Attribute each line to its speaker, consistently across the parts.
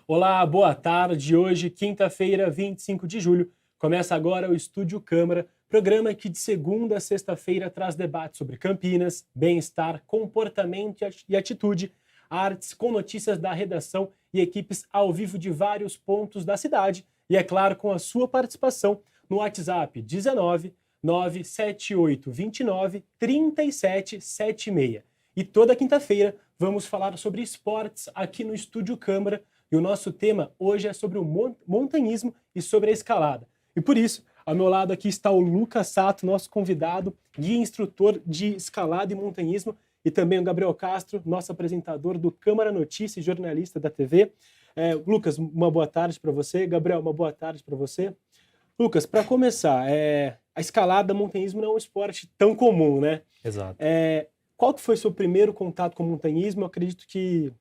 Speaker 1: Olá, boa tarde. Hoje, quinta-feira, 25 de julho, começa agora o Estúdio Câmara, programa que de segunda a sexta-feira traz debates sobre Campinas, bem-estar, comportamento e atitude, artes com notícias da redação e equipes ao vivo de vários pontos da cidade e, é claro, com a sua participação no WhatsApp 19 978 29 3776. E toda quinta-feira vamos falar sobre esportes aqui no Estúdio Câmara. E o nosso tema hoje é sobre o montanhismo e sobre a escalada. E por isso, ao meu lado aqui está o Lucas Sato, nosso convidado, guia e instrutor de escalada e montanhismo, e também o Gabriel Castro, nosso apresentador do Câmara Notícias e jornalista da TV. Lucas, uma boa tarde para você. Gabriel, uma boa tarde para você. Lucas, para começar, a escalada, montanhismo não é um esporte tão comum, né?
Speaker 2: Exato.
Speaker 1: Qual que foi seu primeiro contato com o montanhismo? Eu acredito que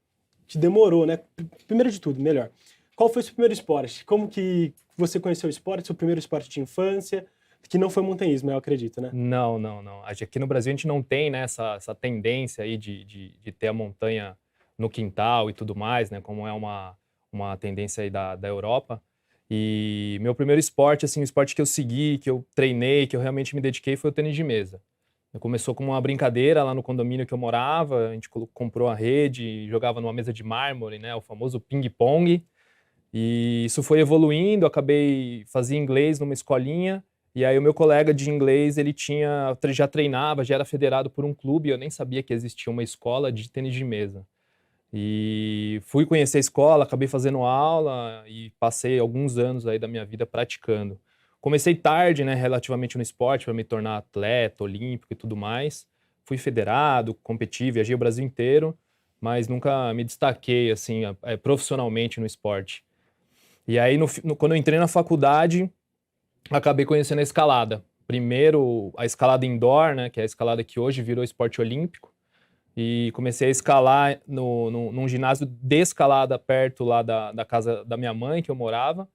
Speaker 1: demorou, né? Primeiro de tudo, melhor. Qual foi o seu primeiro esporte? Como que você conheceu o esporte, seu primeiro esporte de infância? Que não foi montanhismo, eu acredito, né?
Speaker 2: Não. Aqui no Brasil a gente não tem, né, essa tendência aí de ter a montanha no quintal e tudo mais, né? Como é uma tendência aí da Europa. E meu primeiro esporte, assim, o esporte que eu segui, que eu treinei, que eu realmente me dediquei foi o tênis de mesa. Começou como uma brincadeira lá no condomínio que eu morava, a gente comprou a rede, jogava numa mesa de mármore, né, o famoso ping-pong, e isso foi evoluindo, fazia inglês numa escolinha, e aí o meu colega de inglês, ele já treinava, já era federado por um clube, e eu nem sabia que existia uma escola de tênis de mesa. E fui conhecer a escola, acabei fazendo aula e passei alguns anos aí da minha vida praticando. Comecei tarde, né, relativamente no esporte, para me tornar atleta, olímpico e tudo mais. Fui federado, competi, viajei o Brasil inteiro, mas nunca me destaquei assim, profissionalmente no esporte. E aí, quando eu entrei na faculdade, acabei conhecendo a escalada. Primeiro, a escalada indoor, né, que é a escalada que hoje virou esporte olímpico. E comecei a escalar num ginásio de escalada perto lá da casa da minha mãe, que eu morava.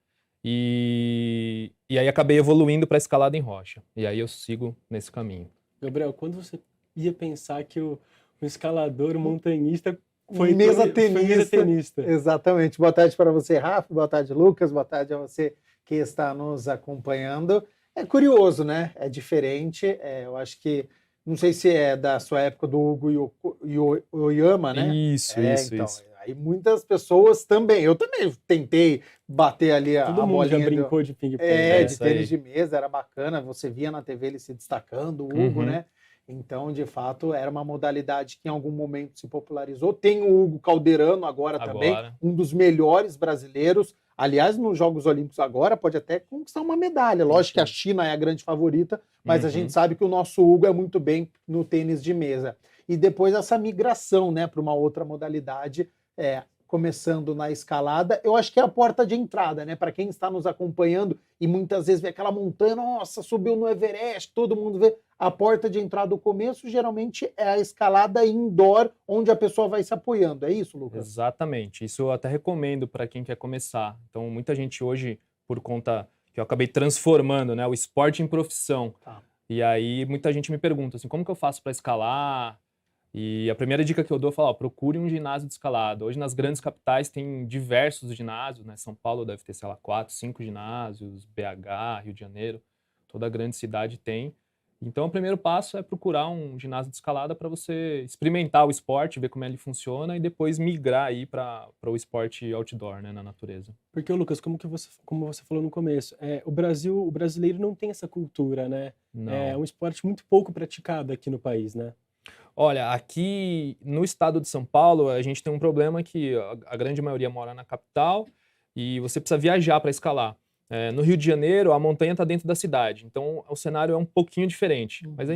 Speaker 2: E aí acabei evoluindo para escalada em rocha. E aí eu sigo nesse caminho.
Speaker 1: Gabriel, quando você ia pensar que o escalador, o montanhista,
Speaker 3: Foi mesa tenista. Exatamente. Boa tarde para você, Rafa. Boa tarde, Lucas. Boa tarde a você que está nos acompanhando. É curioso, né? É diferente. Eu acho que, não sei se é da sua época do Hugo Oyama, né?
Speaker 2: Isso.
Speaker 3: Aí muitas pessoas também. Eu também tentei bater ali a
Speaker 1: Todo mundo
Speaker 3: bolinha.
Speaker 1: já brincou de ping-pong.
Speaker 3: De tênis de mesa, era bacana. Você via na TV ele se destacando, o Hugo, né? Então, de fato, era uma modalidade que em algum momento se popularizou. Tem o Hugo Calderano agora também, um dos melhores brasileiros. Aliás, nos Jogos Olímpicos agora pode até conquistar uma medalha. Lógico que a China é a grande favorita, mas a gente sabe que o nosso Hugo é muito bem no tênis de mesa. E depois essa migração, né, para uma outra modalidade, começando na escalada, eu acho que é a porta de entrada, né? Para quem está nos acompanhando e muitas vezes vê aquela montanha, nossa, subiu no Everest, todo mundo vê. A porta de entrada, o começo, geralmente é a escalada indoor, onde a pessoa vai se apoiando. É isso, Lucas?
Speaker 2: Exatamente. Isso eu até recomendo para quem quer começar. Então, muita gente hoje, por conta que eu acabei transformando, né, o esporte em profissão.
Speaker 3: Tá.
Speaker 2: E aí, muita gente me pergunta assim, como que eu faço para escalar? E a primeira dica que eu dou é falar, procure um ginásio de escalada. Hoje nas grandes capitais tem diversos ginásios, né? São Paulo deve ter, sei lá, 4, 5 ginásios, BH, Rio de Janeiro, toda grande cidade tem. Então o primeiro passo é procurar um ginásio de escalada para você experimentar o esporte, ver como ele funciona e depois migrar aí para o esporte outdoor, né, na natureza.
Speaker 1: Porque, Lucas, como você falou no começo, o brasileiro não tem essa cultura, né?
Speaker 2: Não.
Speaker 1: É um esporte muito pouco praticado aqui no país, né?
Speaker 2: Olha, aqui no estado de São Paulo, a gente tem um problema que a grande maioria mora na capital e você precisa viajar para escalar. No Rio de Janeiro, a montanha está dentro da cidade, então o cenário é um pouquinho diferente. Mas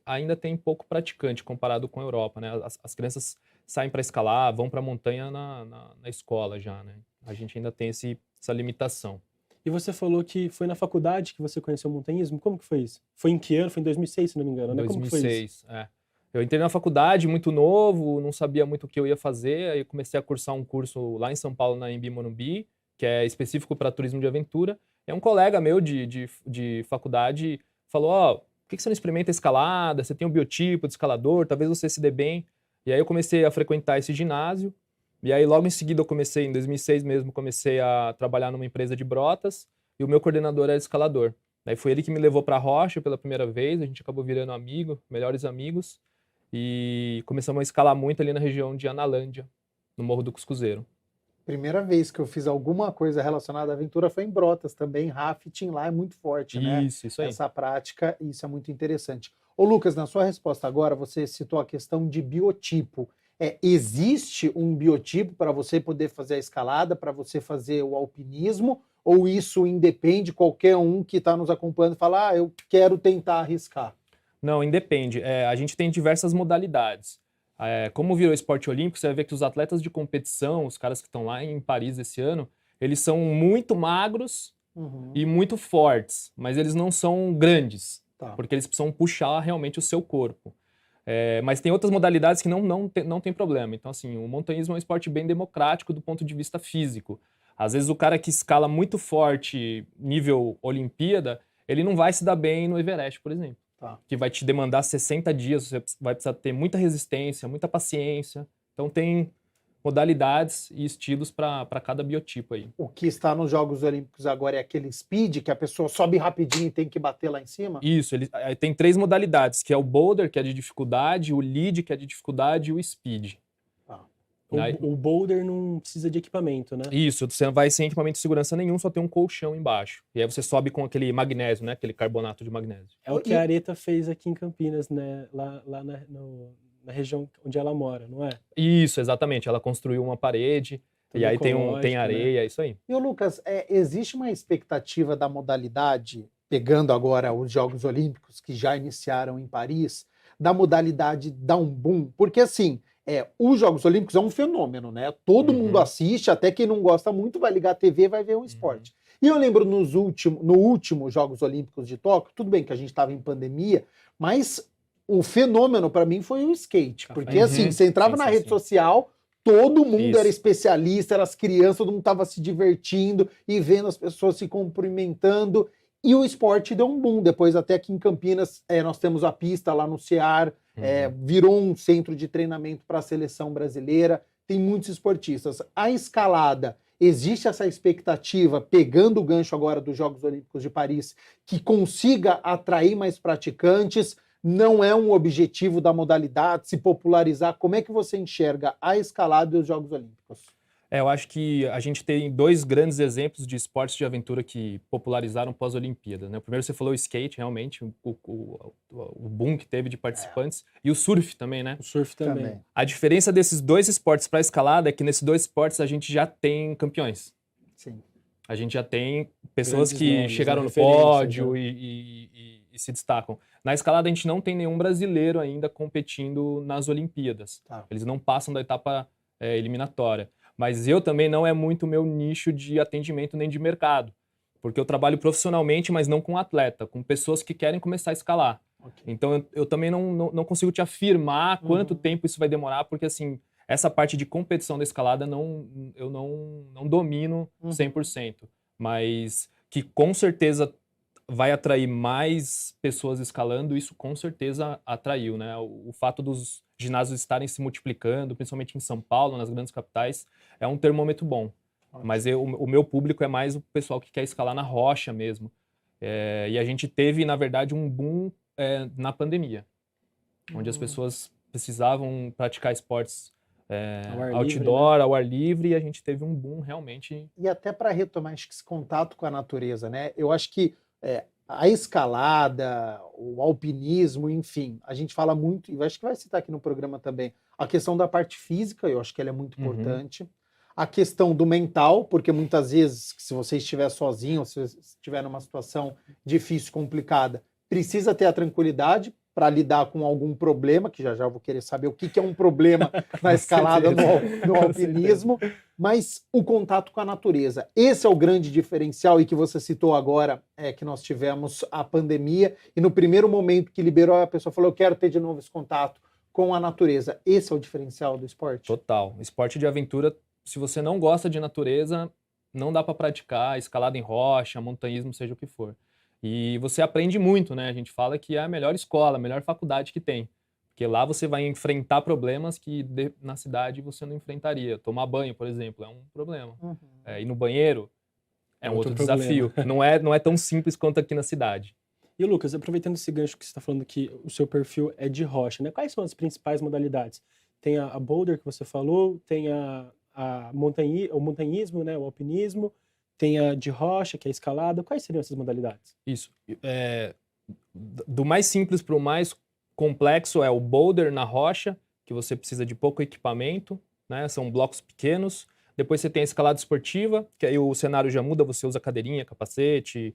Speaker 2: ainda tem pouco praticante comparado com a Europa, né? As crianças saem para escalar, vão para a montanha na escola já, né? A gente ainda tem essa limitação.
Speaker 1: E você falou que foi na faculdade que você conheceu o montanhismo. Como que foi isso? Foi em que ano? Foi em 2006, se não me engano, né?
Speaker 2: 2006,
Speaker 1: Como que foi isso?
Speaker 2: Eu entrei na faculdade muito novo, não sabia muito o que eu ia fazer, aí comecei a cursar um curso lá em São Paulo, na Anhembi Morumbi, que é específico para turismo de aventura. E um colega meu de faculdade falou, por que você não experimenta escalada? Você tem um biotipo de escalador, talvez você se dê bem. E aí eu comecei a frequentar esse ginásio E aí logo em seguida eu comecei, em 2006 mesmo, comecei a trabalhar numa empresa de brotas e o meu coordenador era escalador. Daí foi ele que me levou para a rocha pela primeira vez, a gente acabou virando amigo, melhores amigos, e começamos a escalar muito ali na região de Analândia, no Morro do Cuscuzeiro.
Speaker 3: Primeira vez que eu fiz alguma coisa relacionada à aventura foi em Brotas também, rafting lá é muito forte, né?
Speaker 2: Isso aí.
Speaker 3: Essa prática, isso é muito interessante. Ô Lucas, na sua resposta agora, você citou a questão de biotipo. Existe um biotipo para você poder fazer a escalada, para você fazer o alpinismo, ou isso independe, qualquer um que está nos acompanhando fala, eu quero tentar arriscar?
Speaker 2: Não, independe. A gente tem diversas modalidades. Como virou esporte olímpico, você vai ver que os atletas de competição, os caras que estão lá em Paris esse ano, eles são muito magros e muito fortes, mas eles não são grandes, porque eles precisam puxar realmente o seu corpo. Mas tem outras modalidades que não tem problema. Então, assim, o montanhismo é um esporte bem democrático do ponto de vista físico. Às vezes o cara que escala muito forte, nível Olimpíada, ele não vai se dar bem no Everest, por exemplo. Que vai te demandar 60 dias, você vai precisar ter muita resistência, muita paciência. Então tem modalidades e estilos para cada biotipo aí.
Speaker 3: O que está nos Jogos Olímpicos agora é aquele speed, que a pessoa sobe rapidinho e tem que bater lá em cima?
Speaker 2: Isso, tem 3 modalidades, que é o boulder, que é de dificuldade, o lead, que é de dificuldade, e o speed.
Speaker 1: O boulder não precisa de equipamento, né?
Speaker 2: Isso, você não vai sem equipamento de segurança nenhum, só tem um colchão embaixo. E aí você sobe com aquele magnésio, né? Aquele carbonato de magnésio.
Speaker 1: É o que a Areta fez aqui em Campinas, né? Lá na região onde ela mora, não é?
Speaker 2: Isso, exatamente. Ela construiu uma parede, e aí tem areia,
Speaker 1: né?
Speaker 2: É isso aí.
Speaker 3: E o Lucas, existe uma expectativa da modalidade, pegando agora os Jogos Olímpicos que já iniciaram em Paris, da modalidade dar um boom? Porque assim, os Jogos Olímpicos é um fenômeno, né? Todo mundo assiste, até quem não gosta muito vai ligar a TV e vai ver um esporte. E eu lembro no último Jogos Olímpicos de Tóquio, tudo bem que a gente estava em pandemia, mas o fenômeno para mim foi o skate. Porque assim, você entrava na rede social, todo mundo era especialista, eram as crianças, todo mundo estava se divertindo e vendo as pessoas se cumprimentando. E o esporte deu um boom. Depois, até aqui em Campinas, nós temos a pista lá no CEAR, virou um centro de treinamento para a seleção brasileira. Tem muitos esportistas. A escalada, existe essa expectativa, pegando o gancho agora dos Jogos Olímpicos de Paris, que consiga atrair mais praticantes? Não é um objetivo da modalidade se popularizar? Como é que você enxerga a escalada e os Jogos Olímpicos?
Speaker 2: Eu acho que a gente tem 2 grandes exemplos de esportes de aventura que popularizaram pós-Olimpíadas, né? O primeiro você falou o skate, realmente, o boom que teve de participantes, e o surf também, né?
Speaker 1: O surf também.
Speaker 2: A diferença desses 2 esportes para a escalada é que nesses 2 esportes a gente já tem campeões.
Speaker 3: Sim.
Speaker 2: A gente já tem pessoas que
Speaker 1: nomes,
Speaker 2: chegaram no pódio e se destacam. Na escalada a gente não tem nenhum brasileiro ainda competindo nas Olimpíadas. Eles não passam da etapa eliminatória. Mas eu também não é muito meu nicho de atendimento nem de mercado, porque eu trabalho profissionalmente, mas não com atleta, com pessoas que querem começar a escalar. Então eu também não consigo te afirmar quanto tempo isso vai demorar, porque assim, essa parte de competição da escalada eu não domino 100%, mas que com certeza vai atrair mais pessoas escalando, isso com certeza atraiu, né? O fato dos ginásios estarem se multiplicando, principalmente em São Paulo, nas grandes capitais, é um termômetro bom. Mas o meu público é mais o pessoal que quer escalar na rocha mesmo. E a gente teve, na verdade, um boom na pandemia, onde as pessoas precisavam praticar esportes outdoor, ao ar livre, e a gente teve um boom realmente.
Speaker 3: E até para retomar esse contato com a natureza, né? Eu acho que a escalada, o alpinismo, enfim, a gente fala muito, e acho que vai citar aqui no programa também, a questão da parte física, eu acho que ela é muito importante. A questão do mental, porque muitas vezes, se você estiver sozinho, se você estiver numa situação difícil, complicada, precisa ter a tranquilidade para lidar com algum problema, que já vou querer saber o que é um problema na escalada, no alpinismo, mas o contato com a natureza. Esse é o grande diferencial, e que você citou agora, que nós tivemos a pandemia, e no primeiro momento que liberou, a pessoa falou, eu quero ter de novo esse contato com a natureza. Esse é o diferencial do esporte?
Speaker 2: Total. Esporte de aventura, se você não gosta de natureza, não dá para praticar escalada em rocha, montanhismo, seja o que for. E você aprende muito, né? A gente fala que é a melhor escola, a melhor faculdade que tem. Porque Porque lá você vai enfrentar problemas que na cidade você não enfrentaria. Tomar banho, por exemplo, é um problema. Ir no banheiro é um outro desafio. Não é tão simples quanto aqui na cidade.
Speaker 1: E Lucas, aproveitando esse gancho que você está falando que o seu perfil é de rocha, né? Quais são as principais modalidades? Tem a boulder que você falou, tem o montanhismo, né? O alpinismo, tem a de rocha, que é a escalada. Quais seriam essas modalidades?
Speaker 2: Isso. Do mais simples para o mais complexo é o boulder na rocha, que você precisa de pouco equipamento, né? São blocos pequenos. Depois você tem a escalada esportiva, que aí o cenário já muda, você usa cadeirinha, capacete,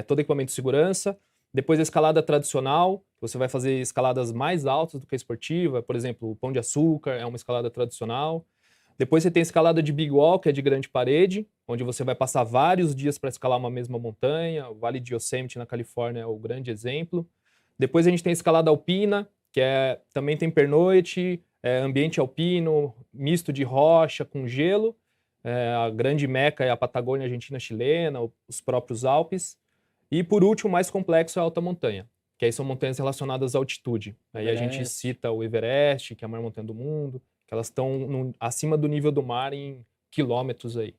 Speaker 2: todo equipamento de segurança. Depois a escalada tradicional, você vai fazer escaladas mais altas do que a esportiva, por exemplo, o Pão de Açúcar é uma escalada tradicional. Depois você tem a escalada de big wall, que é de grande parede, onde você vai passar vários dias para escalar uma mesma montanha. O Vale de Yosemite, na Califórnia, é o grande exemplo. Depois a gente tem a escalada alpina, que também tem pernoite, ambiente alpino, misto de rocha com gelo. A grande meca é a Patagônia Argentina Chilena, os próprios Alpes. E por último, o mais complexo é a alta montanha, que aí são montanhas relacionadas à altitude. Aí a gente cita o Everest, que é a maior montanha do mundo, que elas estão acima do nível do mar em quilômetros aí.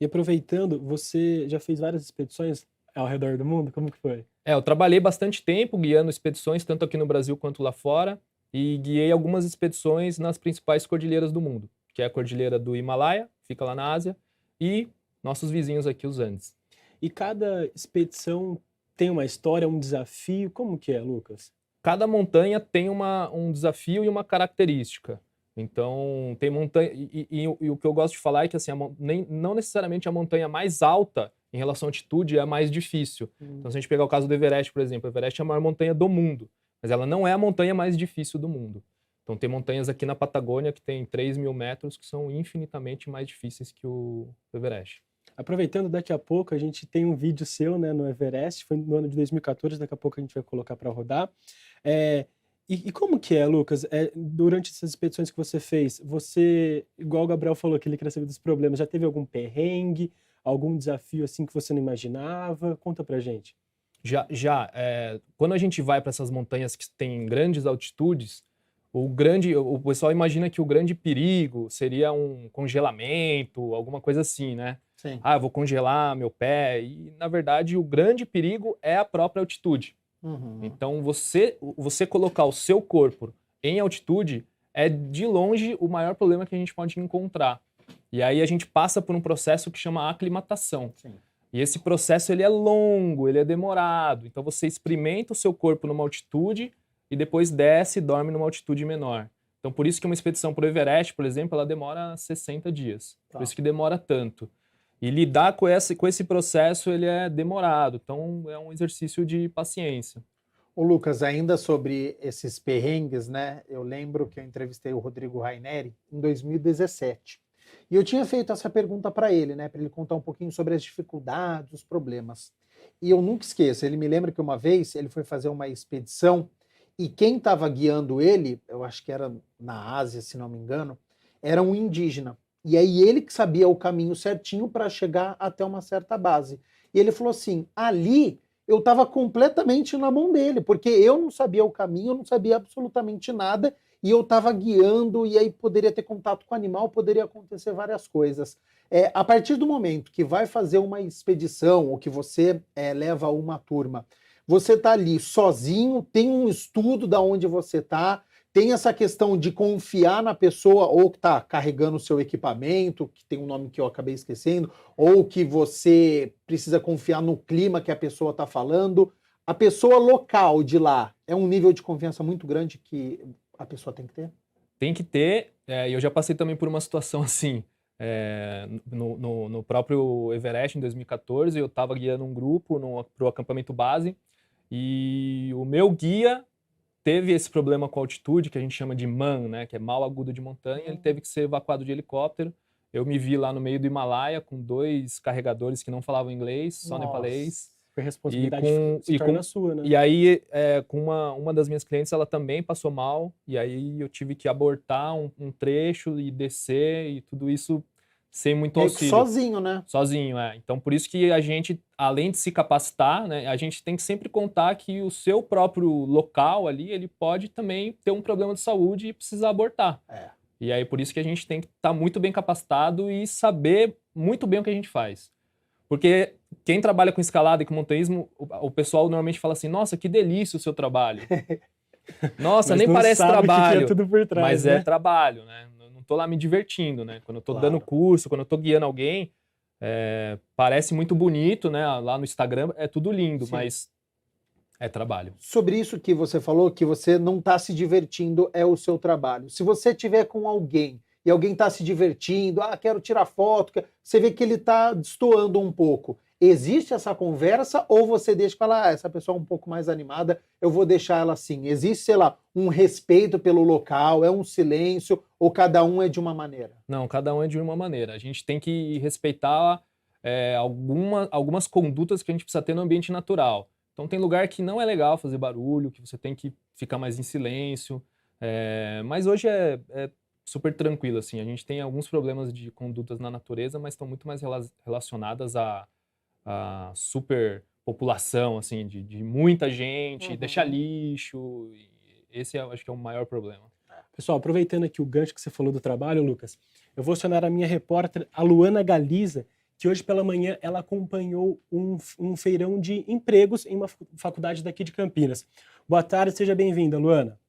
Speaker 1: E aproveitando, você já fez várias expedições ao redor do mundo? Como que foi?
Speaker 2: Eu trabalhei bastante tempo guiando expedições, tanto aqui no Brasil quanto lá fora, e guiei algumas expedições nas principais cordilheiras do mundo, que é a Cordilheira do Himalaia, fica lá na Ásia, e nossos vizinhos aqui, os Andes.
Speaker 1: E cada expedição tem uma história, um desafio? Como que é, Lucas?
Speaker 2: Cada montanha tem um desafio e uma característica. Então, tem montanha... E o que eu gosto de falar é que assim, não necessariamente a montanha mais alta em relação à altitude é a mais difícil. Então, se a gente pegar o caso do Everest, por exemplo, o Everest é a maior montanha do mundo, mas ela não é a montanha mais difícil do mundo. Então, tem montanhas aqui na Patagônia que tem 3.000 metros que são infinitamente mais difíceis que o Everest.
Speaker 1: Aproveitando, daqui a pouco a gente tem um vídeo seu, né, no Everest, foi no ano de 2014, daqui a pouco a gente vai colocar para rodar. E como que é, Lucas? Durante essas expedições que você fez, você, igual o Gabriel falou que ele queria saber dos problemas, já teve algum perrengue, algum desafio assim que você não imaginava? Conta pra gente.
Speaker 2: Já. Quando a gente vai para essas montanhas que têm grandes altitudes, o pessoal imagina que o grande perigo seria um congelamento, alguma coisa assim, né?
Speaker 3: Sim.
Speaker 2: Eu vou congelar meu pé. E, na verdade, o grande perigo é a própria altitude. Então, você colocar o seu corpo em altitude é, de longe, o maior problema que a gente pode encontrar. E aí a gente passa por um processo que chama aclimatação.
Speaker 3: Sim.
Speaker 2: E esse processo ele é longo, ele é demorado. Então, você experimenta o seu corpo numa altitude e depois desce e dorme numa altitude menor. Então, por isso que uma expedição para o Everest, por exemplo, ela demora 60 dias. Por isso que demora tanto. E lidar com esse processo, ele é demorado. Então, é um exercício de paciência.
Speaker 3: Ô Lucas, ainda sobre esses perrengues, né? Eu lembro que eu entrevistei o Rodrigo Raineri em 2017. E eu tinha feito essa pergunta para ele, né? Para ele contar um pouquinho sobre as dificuldades, os problemas. E eu nunca esqueço, ele me lembra que uma vez ele foi fazer uma expedição e quem estava guiando ele, eu acho que era na Ásia, se não me engano, era um indígena. E aí ele que sabia o caminho certinho para chegar até uma certa base. E ele falou assim, ali eu estava completamente na mão dele, porque eu não sabia o caminho, eu não sabia absolutamente nada, e eu estava guiando, e aí poderia ter contato com o animal, poderia acontecer várias coisas. A partir do momento que vai fazer uma expedição, ou que você leva uma turma, você está ali sozinho, tem um estudo da onde você está, tem essa questão de confiar na pessoa ou que está carregando o seu equipamento, que tem um nome que eu acabei esquecendo, ou que você precisa confiar no clima que a pessoa está falando. A pessoa local de lá é um nível de confiança muito grande que a pessoa tem que ter? Tem que ter,
Speaker 2: e eu já passei também por uma situação assim. No próprio Everest, em 2014, eu estava guiando um grupo para o acampamento base e o meu guia teve esse problema com a altitude, que a gente chama de MAN, né, que é mal agudo de montanha, ele teve que ser evacuado de helicóptero. Eu me vi lá no meio do Himalaia com 2 carregadores que não falavam inglês, só nepalês.
Speaker 1: A responsabilidade se torna sua, né?
Speaker 2: E aí, com uma das minhas clientes, ela também passou mal, e aí eu tive que abortar um trecho e descer, e tudo isso sem muito
Speaker 3: Meio que
Speaker 2: auxílio.
Speaker 3: sozinho, né?
Speaker 2: Sozinho, é. Então, por isso que a gente, além de se capacitar, né, a gente tem que sempre contar que o seu próprio local ali, ele pode também ter um problema de saúde e precisar abortar. E aí, por isso que a gente tem que estar muito bem capacitado e saber muito bem o que a gente faz. Porque quem trabalha com escalada e com montanhismo, o pessoal normalmente fala assim, nossa, que delícia o seu trabalho. Nossa, nem parece trabalho,
Speaker 1: que é tudo por trás,
Speaker 2: mas
Speaker 1: né?
Speaker 2: é trabalho, né? Não tô lá me divertindo, né? Quando eu tô
Speaker 3: Claro.
Speaker 2: dando curso, quando eu tô guiando alguém, parece muito bonito, né? Lá no Instagram é tudo lindo,
Speaker 3: Sim.
Speaker 2: mas é trabalho.
Speaker 3: Sobre isso que você falou, que você não está se divertindo, é o seu trabalho. Se você estiver com alguém e alguém está se divertindo, quero tirar foto, você vê que ele está destoando um pouco. Existe essa conversa ou você deixa falar, essa pessoa é um pouco mais animada, eu vou deixar ela assim? Existe, sei lá, um respeito pelo local, é um silêncio ou cada um é de uma maneira?
Speaker 2: Não, cada um é de uma maneira. A gente tem que respeitar algumas condutas que a gente precisa ter no ambiente natural. Então tem lugar que não é legal fazer barulho, que você tem que ficar mais em silêncio. Mas hoje é super tranquilo, assim. A gente tem alguns problemas de condutas na natureza, mas estão muito mais relacionadas à superpopulação, assim, de muita gente, deixar lixo. Esse eu acho que é o maior problema.
Speaker 1: Pessoal, aproveitando aqui o gancho que você falou do trabalho, Lucas, eu vou acionar a minha repórter, a Luana Galiza, que hoje pela manhã ela acompanhou um feirão de empregos em uma faculdade daqui de Campinas. Boa tarde, seja bem-vinda, Luana.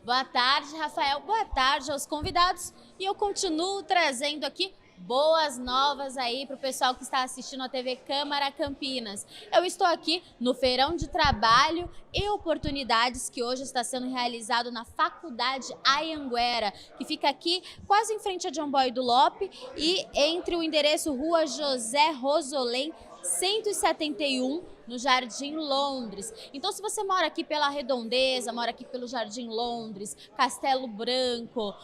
Speaker 4: Boa tarde, Rafael. Boa tarde aos convidados. E eu continuo trazendo aqui boas novas aí para o pessoal que está assistindo a TV Câmara Campinas. Eu estou aqui no Feirão de Trabalho e Oportunidades que hoje está sendo realizado na Faculdade Anhanguera, que fica aqui quase em frente a João Boy do Lope e entre o endereço Rua José Rosolém 171, no Jardim Londres. Então, se você mora aqui pela Redondeza, mora aqui pelo Jardim Londres, Castelo Branco,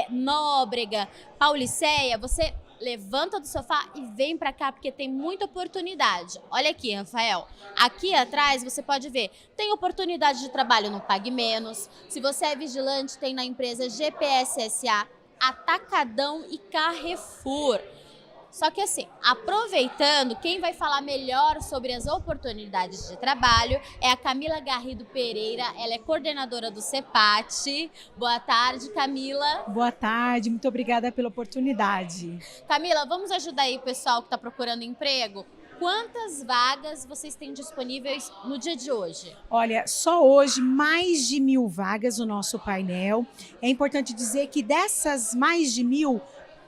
Speaker 4: Nóbrega, Pauliceia, você levanta do sofá e vem pra cá, porque tem muita oportunidade. Olha aqui, Rafael. Aqui atrás você pode ver, tem oportunidade de trabalho no Pague Menos. Se você é vigilante, tem na empresa GPS SA, Atacadão e Carrefour. Só que assim, aproveitando, quem vai falar melhor sobre as oportunidades de trabalho é a Camila Garrido Pereira, ela é coordenadora do CEPAT. Boa tarde, Camila.
Speaker 5: Boa tarde, muito obrigada pela oportunidade.
Speaker 4: Camila, vamos ajudar aí o pessoal que está procurando emprego? Quantas vagas vocês têm disponíveis no dia de hoje?
Speaker 5: Olha, só hoje mais de 1.000 vagas no nosso painel. É importante dizer que dessas mais de 1.000,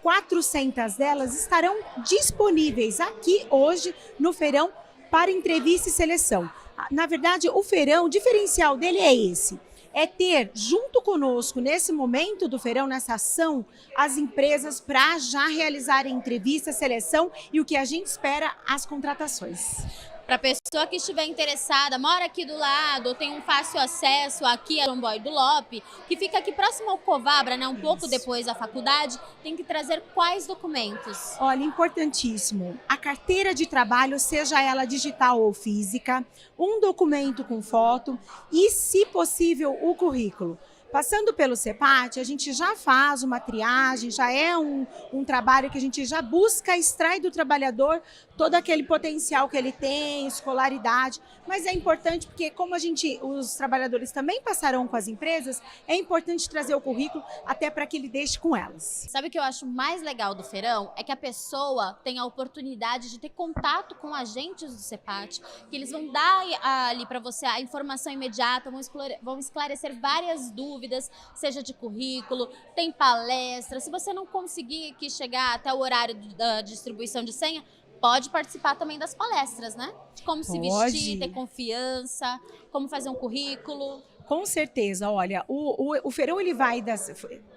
Speaker 5: 400 delas estarão disponíveis aqui hoje no feirão para entrevista e seleção. Na verdade, o feirão, o diferencial dele é esse. É ter junto conosco, nesse momento do feirão, nessa ação, as empresas para já realizarem entrevista, seleção e o que a gente espera, as contratações.
Speaker 4: Para a pessoa que estiver interessada, mora aqui do lado ou tem um fácil acesso aqui a João Boy do Lope, que fica aqui próximo ao Covabra, né, um pouco depois da faculdade, tem que trazer quais documentos?
Speaker 5: Olha, importantíssimo, a carteira de trabalho, seja ela digital ou física, um documento com foto e, se possível, o currículo. Passando pelo CEPAT, a gente já faz uma triagem, já é um trabalho que a gente já busca extrair do trabalhador todo aquele potencial que ele tem, escolaridade, mas é importante porque como os trabalhadores também passarão com as empresas, é importante trazer o currículo até para que ele deixe com elas.
Speaker 4: Sabe o que eu acho mais legal do feirão? É que a pessoa tem a oportunidade de ter contato com agentes do CEPAT, que eles vão dar ali para você a informação imediata, vão esclarecer várias dúvidas, seja de currículo, tem palestra. Se você não conseguir aqui chegar até o horário da distribuição de senha, pode participar também das palestras, né? De como se vestir, ter confiança, como fazer um currículo.
Speaker 5: Com certeza, olha, o feirão ele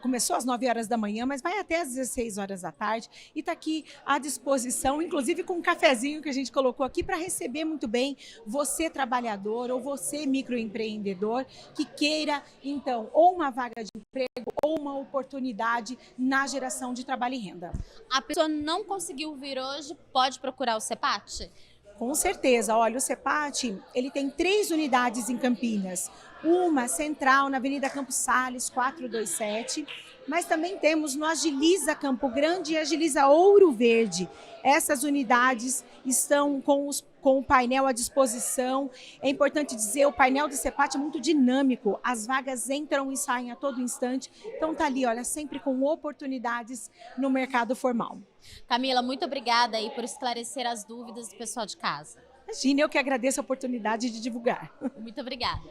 Speaker 5: começou às 9 horas da manhã, mas vai até às 16 horas da tarde e está aqui à disposição, inclusive com um cafezinho que a gente colocou aqui para receber muito bem você trabalhador ou você microempreendedor que queira, então, ou uma vaga de emprego ou uma oportunidade na geração de trabalho e renda.
Speaker 4: A pessoa não conseguiu vir hoje, pode procurar o CEPAT?
Speaker 5: Com certeza, olha, o CEPAT, ele tem 3 unidades em Campinas, uma central na Avenida Campos Sales, 427, mas também temos no Agiliza Campo Grande e Agiliza Ouro Verde. Essas unidades estão com o painel à disposição. É importante dizer, o painel do CEPAT é muito dinâmico, as vagas entram e saem a todo instante, então tá ali, olha, sempre com oportunidades no mercado formal.
Speaker 4: Camila, muito obrigada aí por esclarecer as dúvidas do pessoal de casa.
Speaker 5: Imagina, eu que agradeço a oportunidade de divulgar.
Speaker 4: Muito obrigada.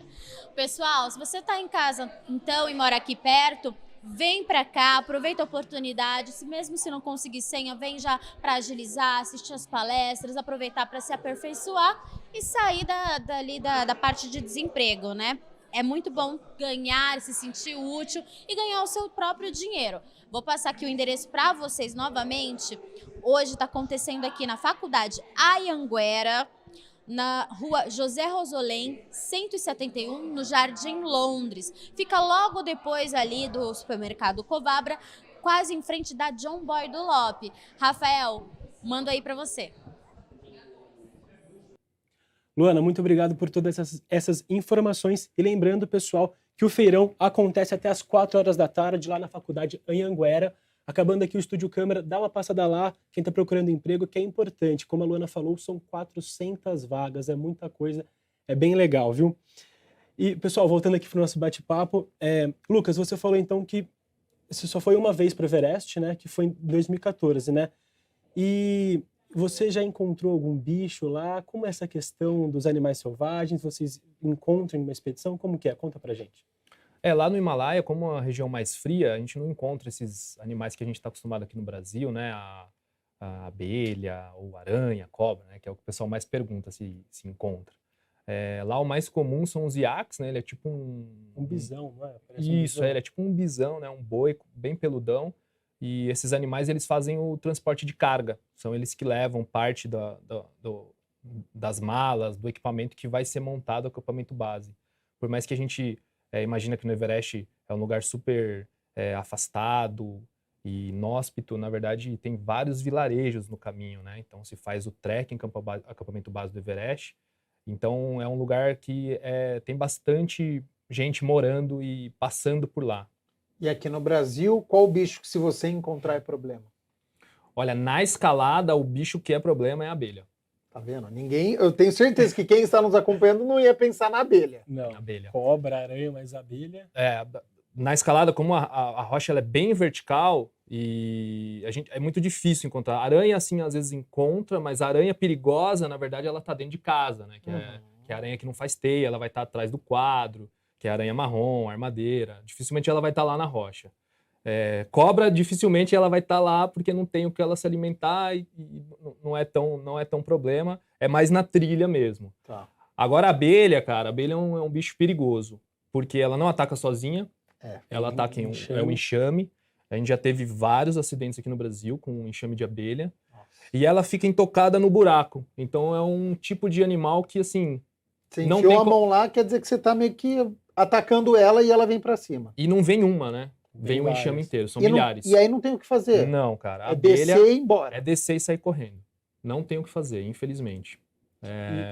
Speaker 4: Pessoal, se você está em casa então e mora aqui perto, vem para cá, aproveita a oportunidade. Mesmo se não conseguir senha, vem já para agilizar, assistir as palestras, aproveitar para se aperfeiçoar e sair da parte de desemprego, né? É muito bom ganhar, se sentir útil e ganhar o seu próprio dinheiro. Vou passar aqui o endereço para vocês novamente. Hoje está acontecendo aqui na Faculdade Anhanguera, na rua José Rosolém, 171, no Jardim Londres. Fica logo depois ali do supermercado Covabra, quase em frente da John Boy do Lope. Rafael, mando aí para você.
Speaker 1: Luana, muito obrigado por todas essas informações. E lembrando, pessoal, que o feirão acontece até às 4 horas da tarde lá na Faculdade Anhanguera. Acabando aqui o Estúdio Câmara, dá uma passada lá, quem está procurando emprego, que é importante. Como a Luana falou, são 400 vagas, é muita coisa, é bem legal, viu? E, pessoal, voltando aqui para o nosso bate-papo, Lucas, você falou então que você só foi uma vez para o Everest, né? Que foi em 2014, né? E você já encontrou algum bicho lá? Como é essa questão dos animais selvagens? Vocês encontram em uma expedição? Como que é? Conta pra gente.
Speaker 2: Lá no Himalaia, como é uma região mais fria, a gente não encontra esses animais que a gente está acostumado aqui no Brasil, né? A abelha, ou aranha, cobra, né? Que é o que o pessoal mais pergunta se encontra. Lá o mais comum são os iaques, né? Ele é tipo
Speaker 1: um bisão, não é?
Speaker 2: Parece isso, ele é tipo um bisão, né? Um boi bem peludão. E esses animais, eles fazem o transporte de carga. São eles que levam parte das malas, do equipamento que vai ser montado, o equipamento base. Por mais que a gente imagina que no Everest é um lugar super afastado e inóspito, na verdade tem vários vilarejos no caminho, né? Então se faz o trekking, acampamento base do Everest. Então é um lugar que tem bastante gente morando e passando por lá.
Speaker 3: E aqui no Brasil, qual o bicho que se você encontrar é problema?
Speaker 2: Olha, na escalada o bicho que é problema é a abelha.
Speaker 3: Tá vendo? Eu tenho certeza que quem está nos acompanhando não ia pensar na abelha.
Speaker 1: Não,
Speaker 2: abelha.
Speaker 1: Cobra, aranha, mas abelha...
Speaker 2: Na escalada, como a rocha ela é bem vertical, e é muito difícil encontrar. Aranha, assim, às vezes encontra, mas a aranha perigosa, na verdade, ela tá dentro de casa, né? Que é a aranha que não faz teia, ela vai estar atrás do quadro, que é a aranha marrom, armadeira. Dificilmente ela vai estar lá na rocha. Cobra, dificilmente ela vai estar lá porque não tem o que ela se alimentar e não é tão problema. É mais na trilha mesmo.
Speaker 3: Tá.
Speaker 2: Agora a abelha, cara, a abelha é um bicho perigoso, porque ela não ataca sozinha, ela ataca um enxame. A gente já teve vários acidentes aqui no Brasil com um enxame de abelha. Nossa. E ela fica intocada no buraco. Então é um tipo de animal que, assim...
Speaker 3: Você enfiou a mão lá, quer dizer que você tá meio que atacando ela e ela vem pra cima.
Speaker 2: E não vem uma, né? Vem um enxame inteiro, são milhares.
Speaker 3: E aí não tem o que fazer?
Speaker 2: Não, cara. A
Speaker 3: abelha descer e ir embora.
Speaker 2: É descer e sair correndo. Não tem o que fazer, infelizmente.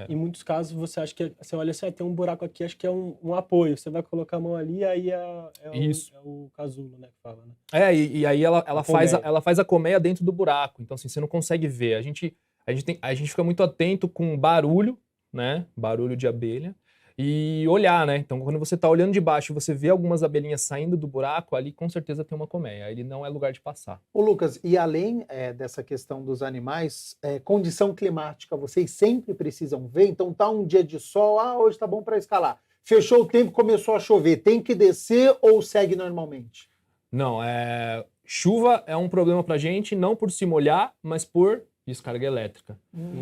Speaker 1: Em muitos casos você acha que você olha assim, tem um buraco aqui, acho que é um apoio. Você vai colocar a mão ali, aí é o casulo, né, que fala, né?
Speaker 2: E aí ela faz a colmeia dentro do buraco. Então, assim, você não consegue ver. A gente fica muito atento com barulho, né? Barulho de abelha. E olhar, né? Então, quando você tá olhando de baixo e você vê algumas abelhinhas saindo do buraco, ali com certeza tem uma colmeia. Ele não é lugar de passar.
Speaker 3: Ô Lucas, e além dessa questão dos animais, condição climática, vocês sempre precisam ver? Então tá um dia de sol, hoje tá bom para escalar. Fechou o tempo, começou a chover. Tem que descer ou segue normalmente?
Speaker 2: Não, chuva é um problema pra gente, não por se molhar, mas por descarga elétrica.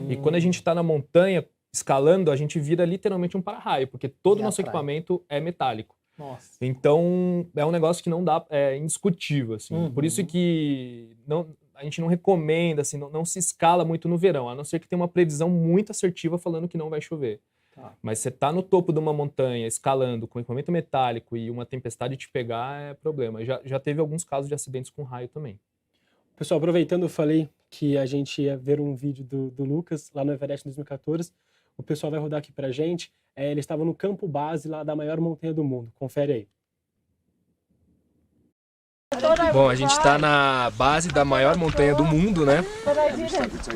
Speaker 2: E quando a gente tá na montanha, escalando, a gente vira literalmente um para-raio, porque todo o nosso equipamento é metálico.
Speaker 3: Nossa.
Speaker 2: Então, é um negócio que não dá, é indiscutível, assim. Por isso que a gente não recomenda, assim, não se escala muito no verão, a não ser que tenha uma previsão muito assertiva falando que não vai chover. Tá. Mas você tá no topo de uma montanha, escalando, com equipamento metálico e uma tempestade te pegar, é problema. Já teve alguns casos de acidentes com raio também.
Speaker 1: Pessoal, aproveitando, eu falei que a gente ia ver um vídeo do Lucas lá no Everest em 2014. O pessoal vai rodar aqui pra gente. Ele estava no campo base lá da maior montanha do mundo. Confere aí.
Speaker 2: Bom, a gente está na base da maior montanha do mundo, né?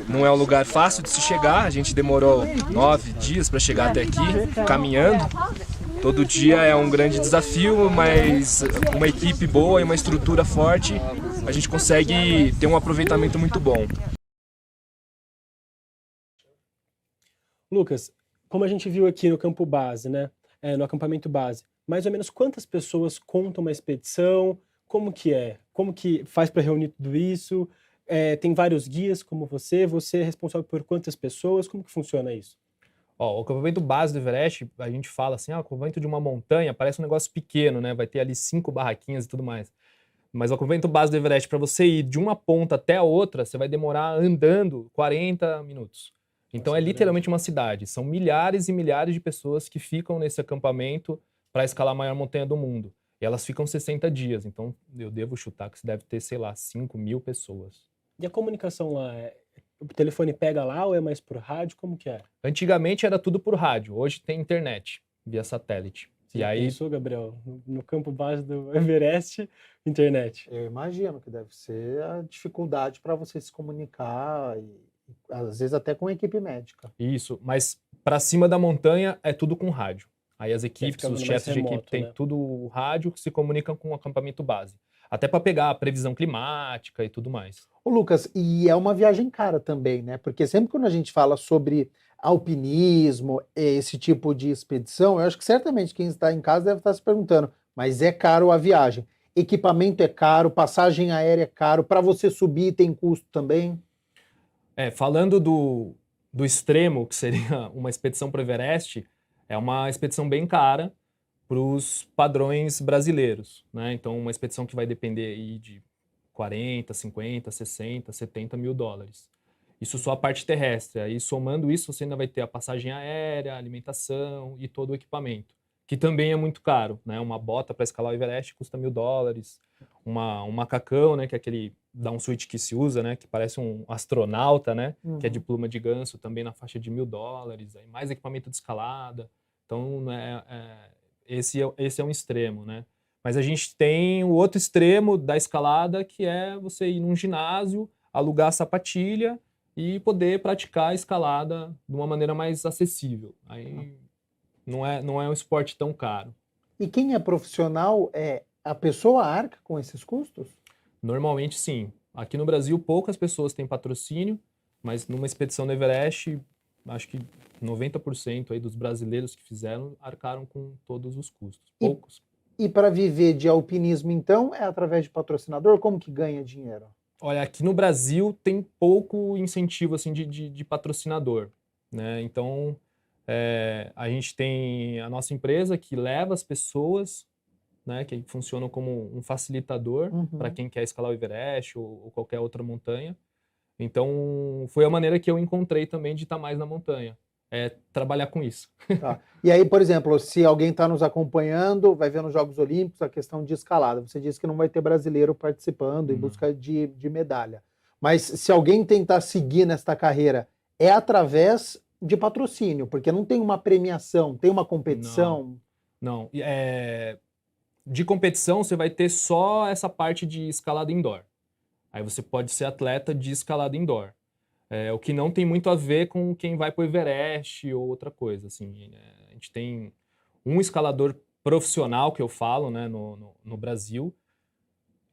Speaker 2: Não é um lugar fácil de se chegar, a gente demorou 9 dias para chegar até aqui, caminhando. Todo dia é um grande desafio, mas uma equipe boa e uma estrutura forte, a gente consegue ter um aproveitamento muito bom.
Speaker 1: Lucas, como a gente viu aqui no campo base, né? No acampamento base, mais ou menos quantas pessoas contam uma expedição? Como que é? Como que faz para reunir tudo isso? Tem vários guias como você é responsável por quantas pessoas? Como que funciona isso?
Speaker 2: O acampamento base do Everest, a gente fala assim, o acampamento de uma montanha parece um negócio pequeno, né? Vai ter ali 5 barraquinhas e tudo mais. Mas o acampamento base do Everest, para você ir de uma ponta até a outra, você vai demorar andando 40 minutos. Então é literalmente uma cidade. São milhares e milhares de pessoas que ficam nesse acampamento para escalar a maior montanha do mundo. E elas ficam 60 dias. Então eu devo chutar que você deve ter, sei lá, 5.000 pessoas.
Speaker 1: E a comunicação lá? O telefone pega lá ou é mais por rádio? Como que é?
Speaker 2: Antigamente era tudo por rádio. Hoje tem internet, via satélite.
Speaker 1: Você pensou, Gabriel, no campo base do Everest, internet?
Speaker 3: Eu imagino que deve ser a dificuldade para você se comunicar e às vezes até com a equipe médica.
Speaker 2: Isso, mas para cima da montanha é tudo com rádio. Aí as equipes, os chefes de equipe têm tudo rádio que se comunicam com o acampamento base. Até para pegar a previsão climática e tudo mais.
Speaker 3: Ô Lucas, e é uma viagem cara também, né? Porque sempre quando a gente fala sobre alpinismo, esse tipo de expedição, eu acho que certamente quem está em casa deve estar se perguntando, mas é caro a viagem? Equipamento é caro, passagem aérea é caro, para você subir tem custo também?
Speaker 2: Falando do extremo, que seria uma expedição para o Everest, é uma expedição bem cara para os padrões brasileiros, né? Então, uma expedição que vai depender aí de 40, 50, 60, 70 mil dólares. Isso só a parte terrestre. Aí, somando isso, você ainda vai ter a passagem aérea, a alimentação e todo o equipamento, que também é muito caro, né? Uma bota para escalar o Everest custa $1.000. Um macacão, né? Que é aquele downsuit que se usa, né? Que parece um astronauta, né? Que é de pluma de ganso, também na faixa de $1.000. Aí mais equipamento de escalada. Então, esse é um extremo, né? Mas a gente tem o outro extremo da escalada, que é você ir num ginásio, alugar sapatilha e poder praticar a escalada de uma maneira mais acessível. Aí não é um esporte tão caro.
Speaker 3: E quem é profissional, a pessoa arca com esses custos?
Speaker 2: Normalmente, sim. Aqui no Brasil, poucas pessoas têm patrocínio, mas numa expedição do Everest, acho que 90% aí dos brasileiros que fizeram arcaram com todos os custos. Poucos.
Speaker 3: E para viver de alpinismo, então, é através de patrocinador? Como que ganha dinheiro?
Speaker 2: Olha, aqui no Brasil tem pouco incentivo assim, de patrocinador, né? Então, a gente tem a nossa empresa que leva as pessoas, né, que funcionam como um facilitador para quem quer escalar o Everest ou qualquer outra montanha. Então, foi a maneira que eu encontrei também de estar mais na montanha. Trabalhar com isso.
Speaker 3: Tá. E aí, por exemplo, se alguém está nos acompanhando, vai ver nos Jogos Olímpicos a questão de escalada. Você disse que não vai ter brasileiro participando em busca de medalha. Mas se alguém tentar seguir nesta carreira, é através de patrocínio, porque não tem uma premiação, tem uma competição?
Speaker 2: Não. De competição, você vai ter só essa parte de escalada indoor. Aí você pode ser atleta de escalada indoor. O que não tem muito a ver com quem vai para o Everest ou outra coisa. Assim, a gente tem um escalador profissional, que eu falo, né, no Brasil,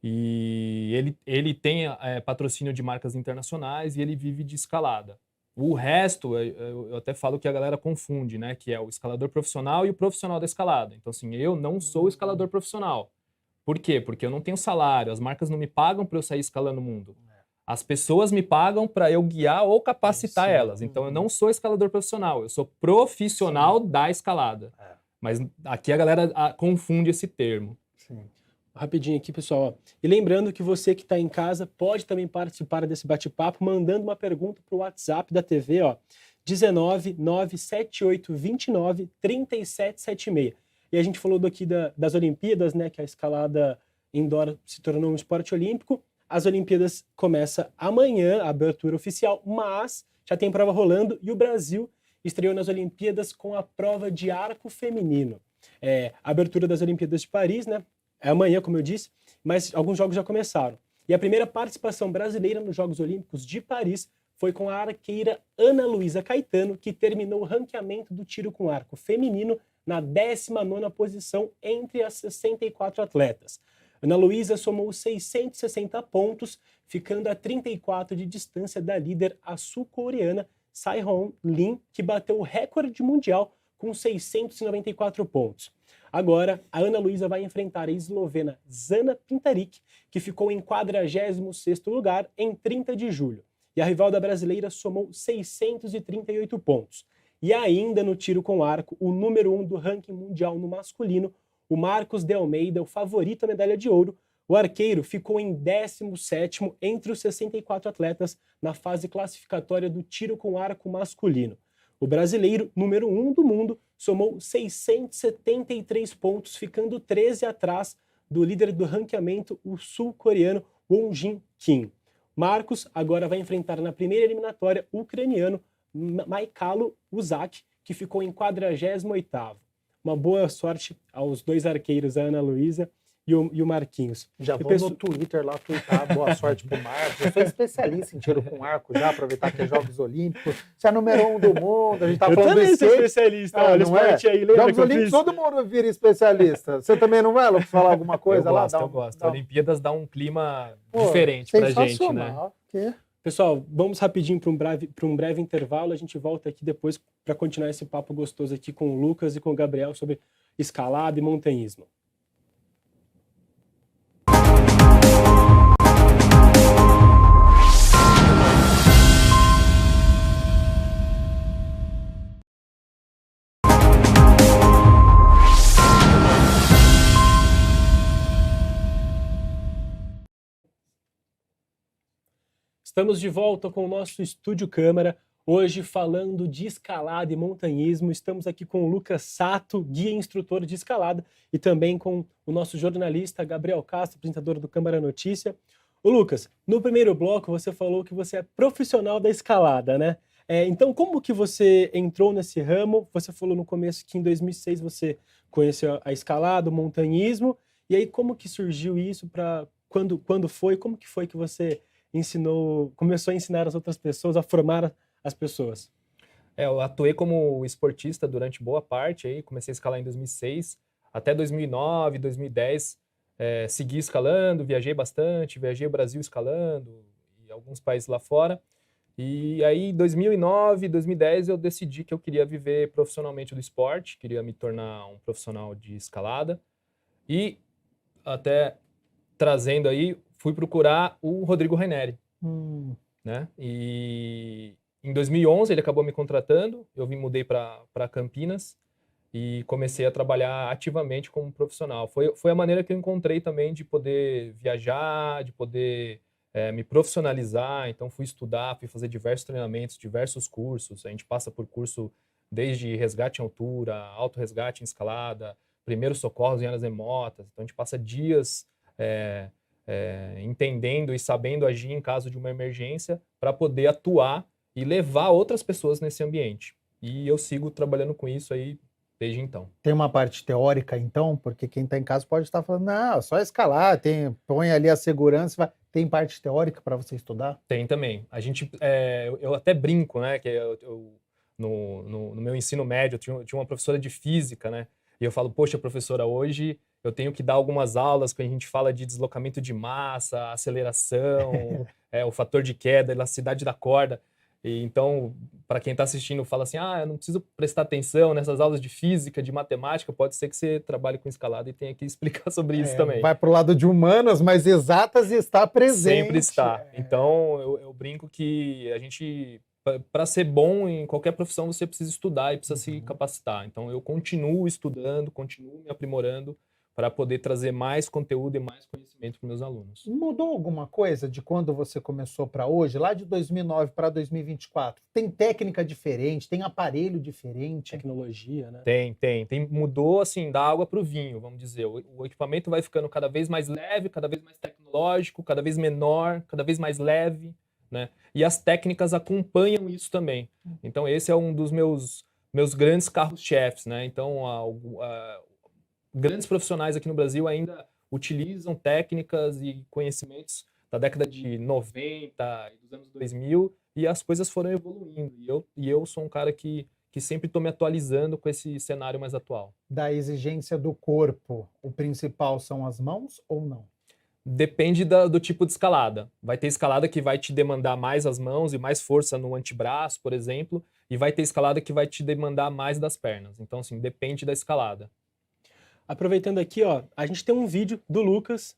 Speaker 2: e ele tem patrocínio de marcas internacionais e ele vive de escalada. O resto, eu até falo que a galera confunde, né, que é o escalador profissional e o profissional da escalada. Então, assim, eu não sou escalador profissional. Por quê? Porque eu não tenho salário, as marcas não me pagam para eu sair escalando o mundo. As pessoas me pagam para eu guiar ou capacitar elas. Então, eu não sou escalador profissional, eu sou profissional da escalada. Mas aqui a galera confunde esse termo.
Speaker 1: Sim. Rapidinho aqui, pessoal. E lembrando que você que está em casa pode também participar desse bate-papo mandando uma pergunta para o WhatsApp da TV, 19978293776. E a gente falou aqui das Olimpíadas, né, que a escalada indoor se tornou um esporte olímpico. As Olimpíadas começam amanhã, a abertura oficial, mas já tem prova rolando e o Brasil estreou nas Olimpíadas com a prova de arco feminino. A abertura das Olimpíadas de Paris, né? É amanhã, como eu disse, mas alguns jogos já começaram. E a primeira participação brasileira nos Jogos Olímpicos de Paris foi com a arqueira Ana Luísa Caetano, que terminou o ranqueamento do tiro com arco feminino na 19ª posição entre as 64 atletas. Ana Luísa somou 660 pontos, ficando a 34 de distância da líder, a sul-coreana Sae-Hon Lim, que bateu o recorde mundial com 694 pontos. Agora, a Ana Luísa vai enfrentar a eslovena Zana Pintaric, que ficou em 46º lugar em 30 de julho. E a rival da brasileira somou 638 pontos. E ainda no tiro com arco, o número 1 do ranking mundial no masculino, o Marcos de Almeida, o favorito à medalha de ouro, o arqueiro ficou em 17º entre os 64 atletas na fase classificatória do tiro com arco masculino. O brasileiro, número 1 do mundo, somou 673 pontos, ficando 13 atrás do líder do ranqueamento, o sul-coreano Won Jin Kim. Marcos agora vai enfrentar na primeira eliminatória o ucraniano Maikalo Uzak, que ficou em 48º. Uma boa sorte aos dois arqueiros, a Ana Luísa e o Marquinhos.
Speaker 3: Já vou no Twitter lá twittar, boa sorte pro Marcos. Eu sou especialista em tiro com arco já, aproveitar que é Jogos Olímpicos. Você é número 1 do mundo, a gente tá falando
Speaker 1: também sou especialista, olha,
Speaker 3: não é?
Speaker 1: aí, lembra
Speaker 3: Jogos Olímpicos, todo mundo vira especialista. Você também não vai, Lucas, falar alguma coisa lá?
Speaker 2: Eu gosto. Olimpíadas dá um clima diferente pra gente, né?
Speaker 1: Pessoal, vamos rapidinho para um breve intervalo. A gente volta aqui depois para continuar esse papo gostoso aqui com o Lucas e com o Gabriel sobre escalada e montanhismo. Estamos de volta com o nosso Estúdio Câmara, hoje falando de escalada e montanhismo. Estamos aqui com o Lucas Sato, guia e instrutor de escalada, e também com o nosso jornalista Gabriel Castro, apresentador do Câmara Notícia. Ô Lucas, no primeiro bloco você falou que você é profissional da escalada, né? Então, como que você entrou nesse ramo? Você falou no começo que em 2006 você conheceu a escalada, o montanhismo, e aí como que surgiu isso? Quando foi? Como que foi que você começou a ensinar as outras pessoas, a formar as pessoas?
Speaker 2: Eu atuei como esportista durante boa parte, aí comecei a escalar em 2006, até 2009, 2010, segui escalando, viajei bastante, viajei o Brasil escalando, e alguns países lá fora, e aí em 2009, 2010 eu decidi que eu queria viver profissionalmente do esporte, queria me tornar um profissional de escalada, e até trazendo aí, fui procurar o Rodrigo Raineri, né? E em 2011 ele acabou me contratando, eu mudei para Campinas e comecei a trabalhar ativamente como profissional. Foi a maneira que eu encontrei também de poder viajar, de poder me profissionalizar. Então fui estudar, fui fazer diversos treinamentos, diversos cursos. A gente passa por curso desde resgate em altura, auto-resgate em escalada, primeiros socorros em áreas remotas. Então a gente passa dias entendendo e sabendo agir em caso de uma emergência para poder atuar e levar outras pessoas nesse ambiente. E eu sigo trabalhando com isso aí desde então.
Speaker 3: Tem uma parte teórica, então? Porque quem está em casa pode estar falando, não, só escalar, põe ali a segurança. Tem parte teórica para você estudar?
Speaker 2: Tem também. A gente, eu até brinco, né, que no meu ensino médio eu tinha uma professora de física, né, e eu falo, poxa, professora, hoje eu tenho que dar algumas aulas que a gente fala de deslocamento de massa, aceleração, o fator de queda, elasticidade da corda. E então, para quem está assistindo, fala assim, eu não preciso prestar atenção nessas aulas de física, de matemática, pode ser que você trabalhe com escalada e tenha que explicar sobre isso também.
Speaker 3: Vai para o lado de humanas, mas exatas está presente.
Speaker 2: Sempre está. Então, eu brinco que a gente, para ser bom em qualquer profissão, você precisa estudar e precisa se capacitar. Então, eu continuo estudando, continuo me aprimorando para poder trazer mais conteúdo e mais conhecimento para meus alunos.
Speaker 3: Mudou alguma coisa de quando você começou para hoje, lá de 2009 para 2024? Tem técnica diferente, tem aparelho diferente?
Speaker 1: Tecnologia, né?
Speaker 2: Tem. Mudou, assim, da água para o vinho, vamos dizer. O equipamento vai ficando cada vez mais leve, cada vez mais tecnológico, cada vez menor, cada vez mais leve, né? E as técnicas acompanham isso também. Então, esse é um dos meus grandes carros-chefes, né? Então, grandes profissionais aqui no Brasil ainda utilizam técnicas e conhecimentos da década de 90 e dos anos 2000 e as coisas foram evoluindo. E eu sou um cara que sempre estou me atualizando com esse cenário mais atual.
Speaker 3: Da exigência do corpo, o principal são as mãos ou não?
Speaker 2: Depende do tipo de escalada. Vai ter escalada que vai te demandar mais as mãos e mais força no antebraço, por exemplo, e vai ter escalada que vai te demandar mais das pernas. Então, assim, depende da escalada.
Speaker 1: Aproveitando aqui, ó, a gente tem um vídeo do Lucas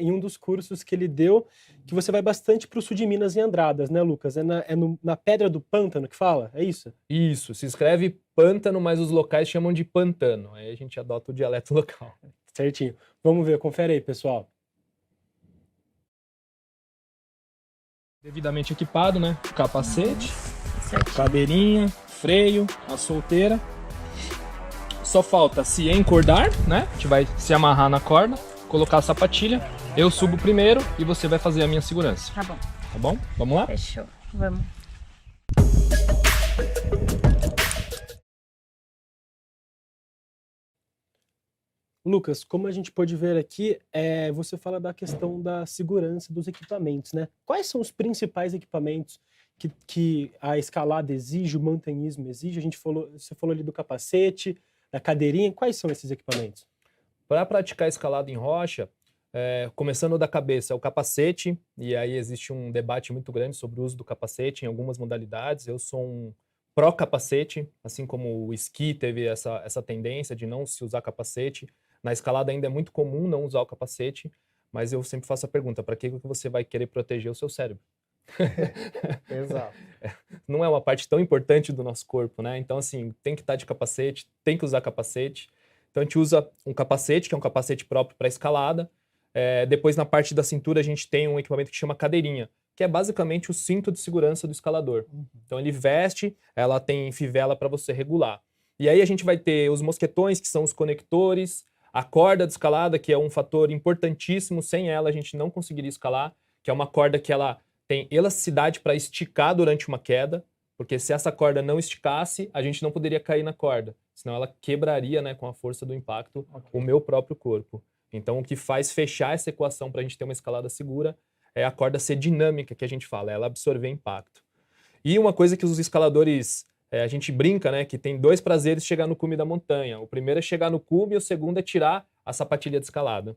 Speaker 1: em um dos cursos que ele deu, que você vai bastante para o sul de Minas, em Andradas, né, Lucas? Na Pedra do Pântano que fala? É isso?
Speaker 2: Isso, se escreve pântano, mas os locais chamam de pantano. Aí a gente adota o dialeto local.
Speaker 1: Certinho. Vamos ver, confere aí, pessoal.
Speaker 6: Devidamente equipado, né? Capacete, cadeirinha, freio, a solteira. Só falta se encordar, né? A gente vai se amarrar na corda, colocar a sapatilha. Eu subo primeiro e você vai fazer a minha segurança.
Speaker 7: Tá bom.
Speaker 6: Tá bom? Vamos lá?
Speaker 7: Fechou. Vamos.
Speaker 1: Lucas, como a gente pode ver aqui, você fala da questão da segurança dos equipamentos, né? Quais são os principais equipamentos que a escalada exige, o montanhismo exige? Você falou ali do capacete, da cadeirinha. Quais são esses equipamentos?
Speaker 2: Para praticar escalada em rocha, começando da cabeça, é o capacete, e aí existe um debate muito grande sobre o uso do capacete em algumas modalidades. Eu sou um pró-capacete, assim como o esqui teve essa tendência de não se usar capacete. Na escalada ainda é muito comum não usar o capacete, mas eu sempre faço a pergunta, para que você vai querer proteger o seu cérebro?
Speaker 3: Exato.
Speaker 2: Não é uma parte tão importante do nosso corpo, né? Então, assim, tem que estar de capacete, tem que usar capacete. Então, a gente usa um capacete, que é um capacete próprio para escalada. Depois, na parte da cintura, a gente tem um equipamento que chama cadeirinha, que é basicamente o cinto de segurança do escalador. Então, ele veste, ela tem fivela para você regular. E aí, a gente vai ter os mosquetões, que são os conectores, a corda de escalada, que é um fator importantíssimo, sem ela a gente não conseguiria escalar, que é uma corda que ela tem elasticidade para esticar durante uma queda, porque se essa corda não esticasse, a gente não poderia cair na corda, senão ela quebraria, né, com a força do impacto, o meu próprio corpo. Então, o que faz fechar essa equação para a gente ter uma escalada segura é a corda ser dinâmica, que a gente fala, ela absorver impacto. E uma coisa que os escaladores... a gente brinca, né, que tem dois prazeres de chegar no cume da montanha. O primeiro é chegar no cume e o segundo é tirar a sapatilha de escalada.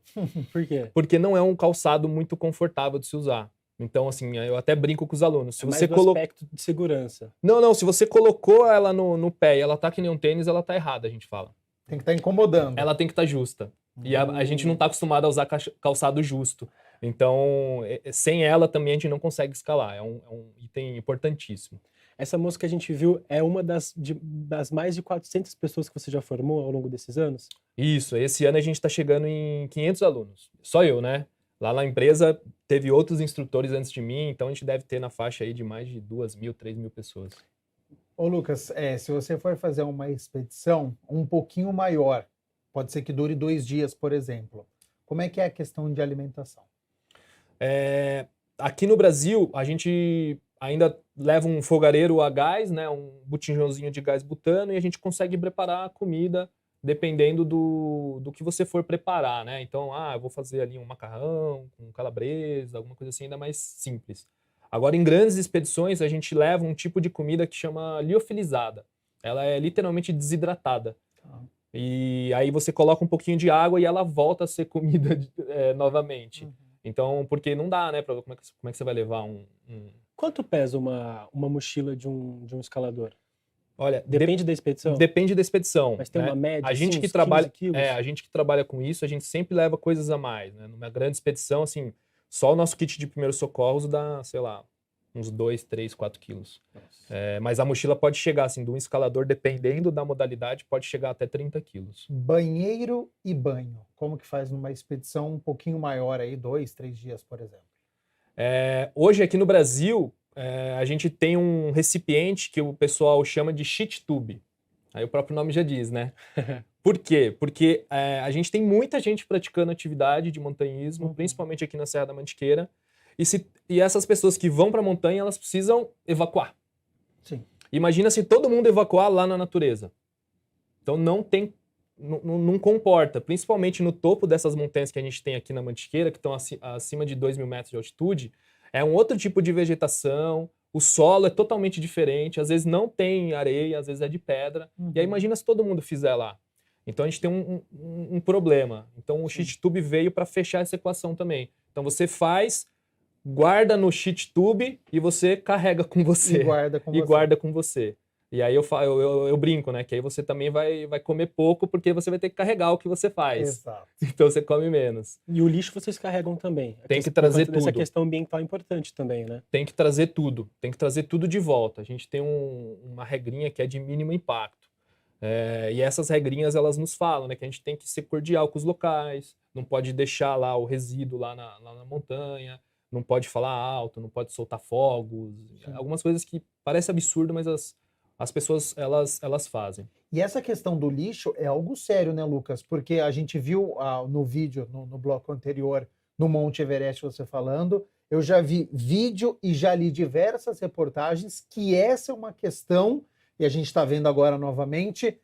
Speaker 1: Por quê?
Speaker 2: Porque não é um calçado muito confortável de se usar. Então, assim, eu até brinco com os alunos. Se você
Speaker 1: aspecto de segurança.
Speaker 2: Não, se você colocou ela no pé e ela tá que nem um tênis, ela tá errada, a gente fala.
Speaker 3: Tem que estar incomodando.
Speaker 2: Ela tem que estar justa. E a gente não tá acostumado a usar calçado justo. Então, sem ela também a gente não consegue escalar. É um item importantíssimo.
Speaker 1: Essa moça que a gente viu é uma das mais de 400 pessoas que você já formou ao longo desses anos?
Speaker 2: Isso, esse ano a gente está chegando em 500 alunos. Só eu, né? Lá na empresa teve outros instrutores antes de mim, então a gente deve ter na faixa aí de mais de 2.000, 3.000 pessoas.
Speaker 3: Ô Lucas, se você for fazer uma expedição um pouquinho maior, pode ser que dure 2 dias, por exemplo, como é que é a questão de alimentação?
Speaker 2: Aqui no Brasil, a gente ainda leva um fogareiro a gás, né, um botijãozinho de gás butano, e a gente consegue preparar a comida dependendo do que você for preparar, né? Então, eu vou fazer ali um macarrão com calabresa, alguma coisa assim ainda mais simples. Agora, em grandes expedições, a gente leva um tipo de comida que chama liofilizada. Ela é literalmente desidratada. E aí você coloca um pouquinho de água e ela volta a ser comida novamente. Então, porque não dá, né? Como é que você vai levar
Speaker 1: Quanto pesa uma mochila de um escalador?
Speaker 2: Olha,
Speaker 1: depende da expedição?
Speaker 2: Depende da expedição.
Speaker 1: Mas tem uma média,
Speaker 2: a gente que trabalha, a gente que trabalha com isso, a gente sempre leva coisas a mais, né? Numa grande expedição, assim, só o nosso kit de primeiros socorros dá, sei lá, uns 2, 3, 4 quilos. Mas a mochila pode chegar, assim, de um escalador, dependendo da modalidade, pode chegar até 30 quilos.
Speaker 3: Banheiro e banho, como que faz numa expedição um pouquinho maior aí, 2, 3 dias, por exemplo?
Speaker 2: Hoje, aqui no Brasil, a gente tem um recipiente que o pessoal chama de shit tube. Aí o próprio nome já diz, né? Por quê? Porque a gente tem muita gente praticando atividade de montanhismo, principalmente aqui na Serra da Mantiqueira, e essas pessoas que vão para a montanha, elas precisam evacuar.
Speaker 3: Sim.
Speaker 2: Imagina se todo mundo evacuar lá na natureza. Então não tem não comporta, principalmente no topo dessas montanhas que a gente tem aqui na Mantiqueira, que estão acima de 2.000 metros de altitude, é um outro tipo de vegetação, o solo é totalmente diferente, às vezes não tem areia, às vezes é de pedra, e aí imagina se todo mundo fizer lá. Então a gente tem um problema. Então o Cheat Tube veio para fechar essa equação também. Então você faz, guarda no Cheat Tube e você carrega com você.
Speaker 3: E guarda com
Speaker 2: você. E aí eu brinco, né? Que aí você também vai comer pouco porque você vai ter que carregar o que você faz.
Speaker 3: Exato.
Speaker 2: Então você come menos.
Speaker 1: E o lixo vocês carregam também.
Speaker 2: Tem que trazer tudo.
Speaker 1: Essa questão ambiental é importante também, né?
Speaker 2: Tem que trazer tudo. Tem que trazer tudo de volta. A gente tem uma regrinha que é de mínimo impacto. E essas regrinhas, elas nos falam, né? Que a gente tem que ser cordial com os locais, não pode deixar lá o resíduo lá na montanha, não pode falar alto, não pode soltar fogos. Algumas coisas que parecem absurdo, mas as pessoas, elas fazem.
Speaker 3: E essa questão do lixo é algo sério, né, Lucas? Porque a gente viu no vídeo, no bloco anterior, no Monte Everest, você falando, eu já vi vídeo e já li diversas reportagens que essa é uma questão, e a gente está vendo agora novamente,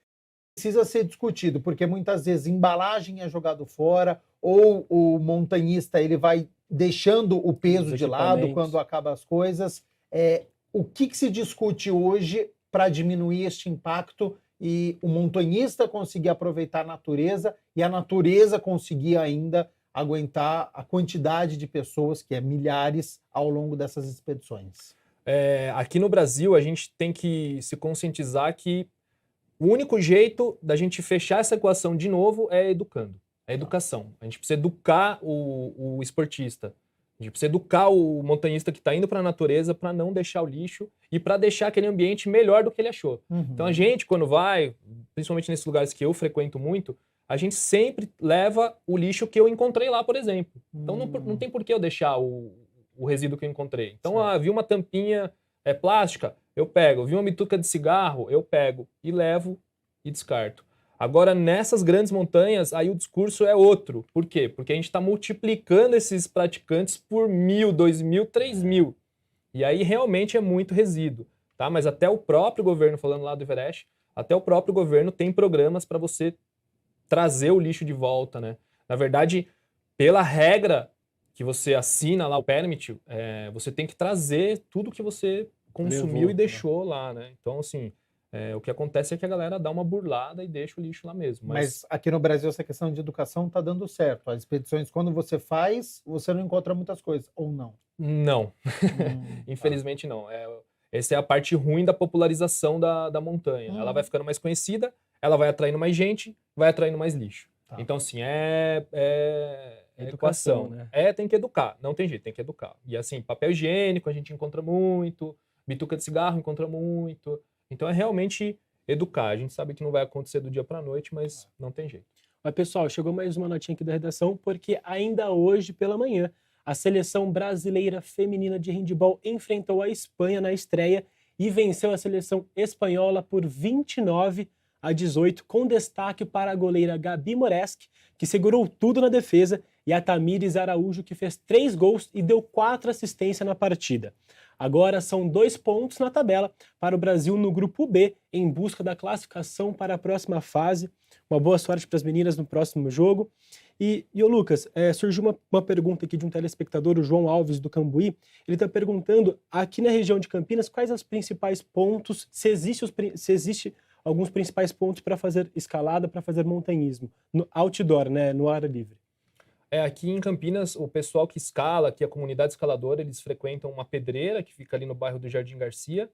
Speaker 3: precisa ser discutido, porque muitas vezes embalagem é jogado fora, ou o montanhista ele vai deixando o peso de lado quando acaba as coisas. O que se discute hoje para diminuir este impacto e o montanhista conseguir aproveitar a natureza e a natureza conseguir ainda aguentar a quantidade de pessoas, que é milhares, ao longo dessas expedições?
Speaker 2: Aqui no Brasil, a gente tem que se conscientizar que o único jeito da gente fechar essa equação de novo é educando. É educação. A gente precisa educar o esportista. A gente precisa educar o montanhista que está indo para a natureza para não deixar o lixo e para deixar aquele ambiente melhor do que ele achou. Então a gente, quando vai, principalmente nesses lugares que eu frequento muito, a gente sempre leva o lixo que eu encontrei lá, por exemplo. Então não tem por que eu deixar o resíduo que eu encontrei. Então, vi uma tampinha plástica, eu pego. Vi uma bituca de cigarro, eu pego e levo e descarto. Agora, nessas grandes montanhas, aí o discurso é outro. Por quê? Porque a gente está multiplicando esses praticantes por 1.000, 2.000, 3.000. E aí realmente é muito resíduo. Tá? Mas até o próprio governo, falando lá do Everest, até o próprio governo tem programas para você trazer o lixo de volta. Né? Na verdade, pela regra que você assina lá o permit, você tem que trazer tudo que você consumiu e deixou lá. Né? Então, assim... o que acontece é que a galera dá uma burlada e deixa o lixo lá mesmo.
Speaker 3: Mas aqui no Brasil essa questão de educação está dando certo. As expedições, quando você faz, você não encontra muitas coisas, ou não?
Speaker 2: Não. Infelizmente não. Essa é a parte ruim da popularização da montanha. Ela vai ficando mais conhecida, ela vai atraindo mais gente, vai atraindo mais lixo. Tá. Então, assim, educação. Né? Tem que educar. Não tem jeito, tem que educar. E assim, papel higiênico a gente encontra muito, bituca de cigarro encontra muito... Então é realmente educar. A gente sabe que não vai acontecer do dia para a noite, mas não tem jeito.
Speaker 1: Mas, pessoal, chegou mais uma notinha aqui da redação, porque ainda hoje pela manhã, a seleção brasileira feminina de handebol enfrentou a Espanha na estreia e venceu a seleção espanhola por 29-18, com destaque para a goleira Gabi Moreski, que segurou tudo na defesa, e a Tamires Araújo, que fez 3 gols e deu 4 assistências na partida. Agora são 2 pontos na tabela para o Brasil no grupo B, em busca da classificação para a próxima fase. Uma boa sorte para as meninas no próximo jogo. E ô Lucas, surgiu uma pergunta aqui de um telespectador, o João Alves do Cambuí. Ele está perguntando, aqui na região de Campinas, quais os principais pontos, se existe alguns principais pontos para fazer escalada, para fazer montanhismo, no outdoor, né, no ar livre.
Speaker 2: Aqui em Campinas, o pessoal que escala, aqui a comunidade escaladora, eles frequentam uma pedreira que fica ali no bairro do Jardim Garcia,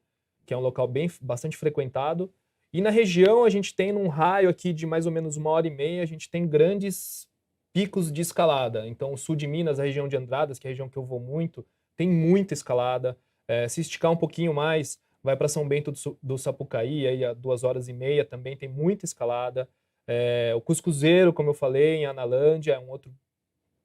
Speaker 2: que é um local bastante frequentado. E na região, a gente tem num raio aqui de mais ou menos 1h30, a gente tem grandes picos de escalada. Então, o sul de Minas, a região de Andradas, que é a região que eu vou muito, tem muita escalada. Se esticar um pouquinho mais, vai para São Bento do Sapucaí, aí a 2h30 também tem muita escalada. O Cuscuzeiro, como eu falei, em Analândia, é um outro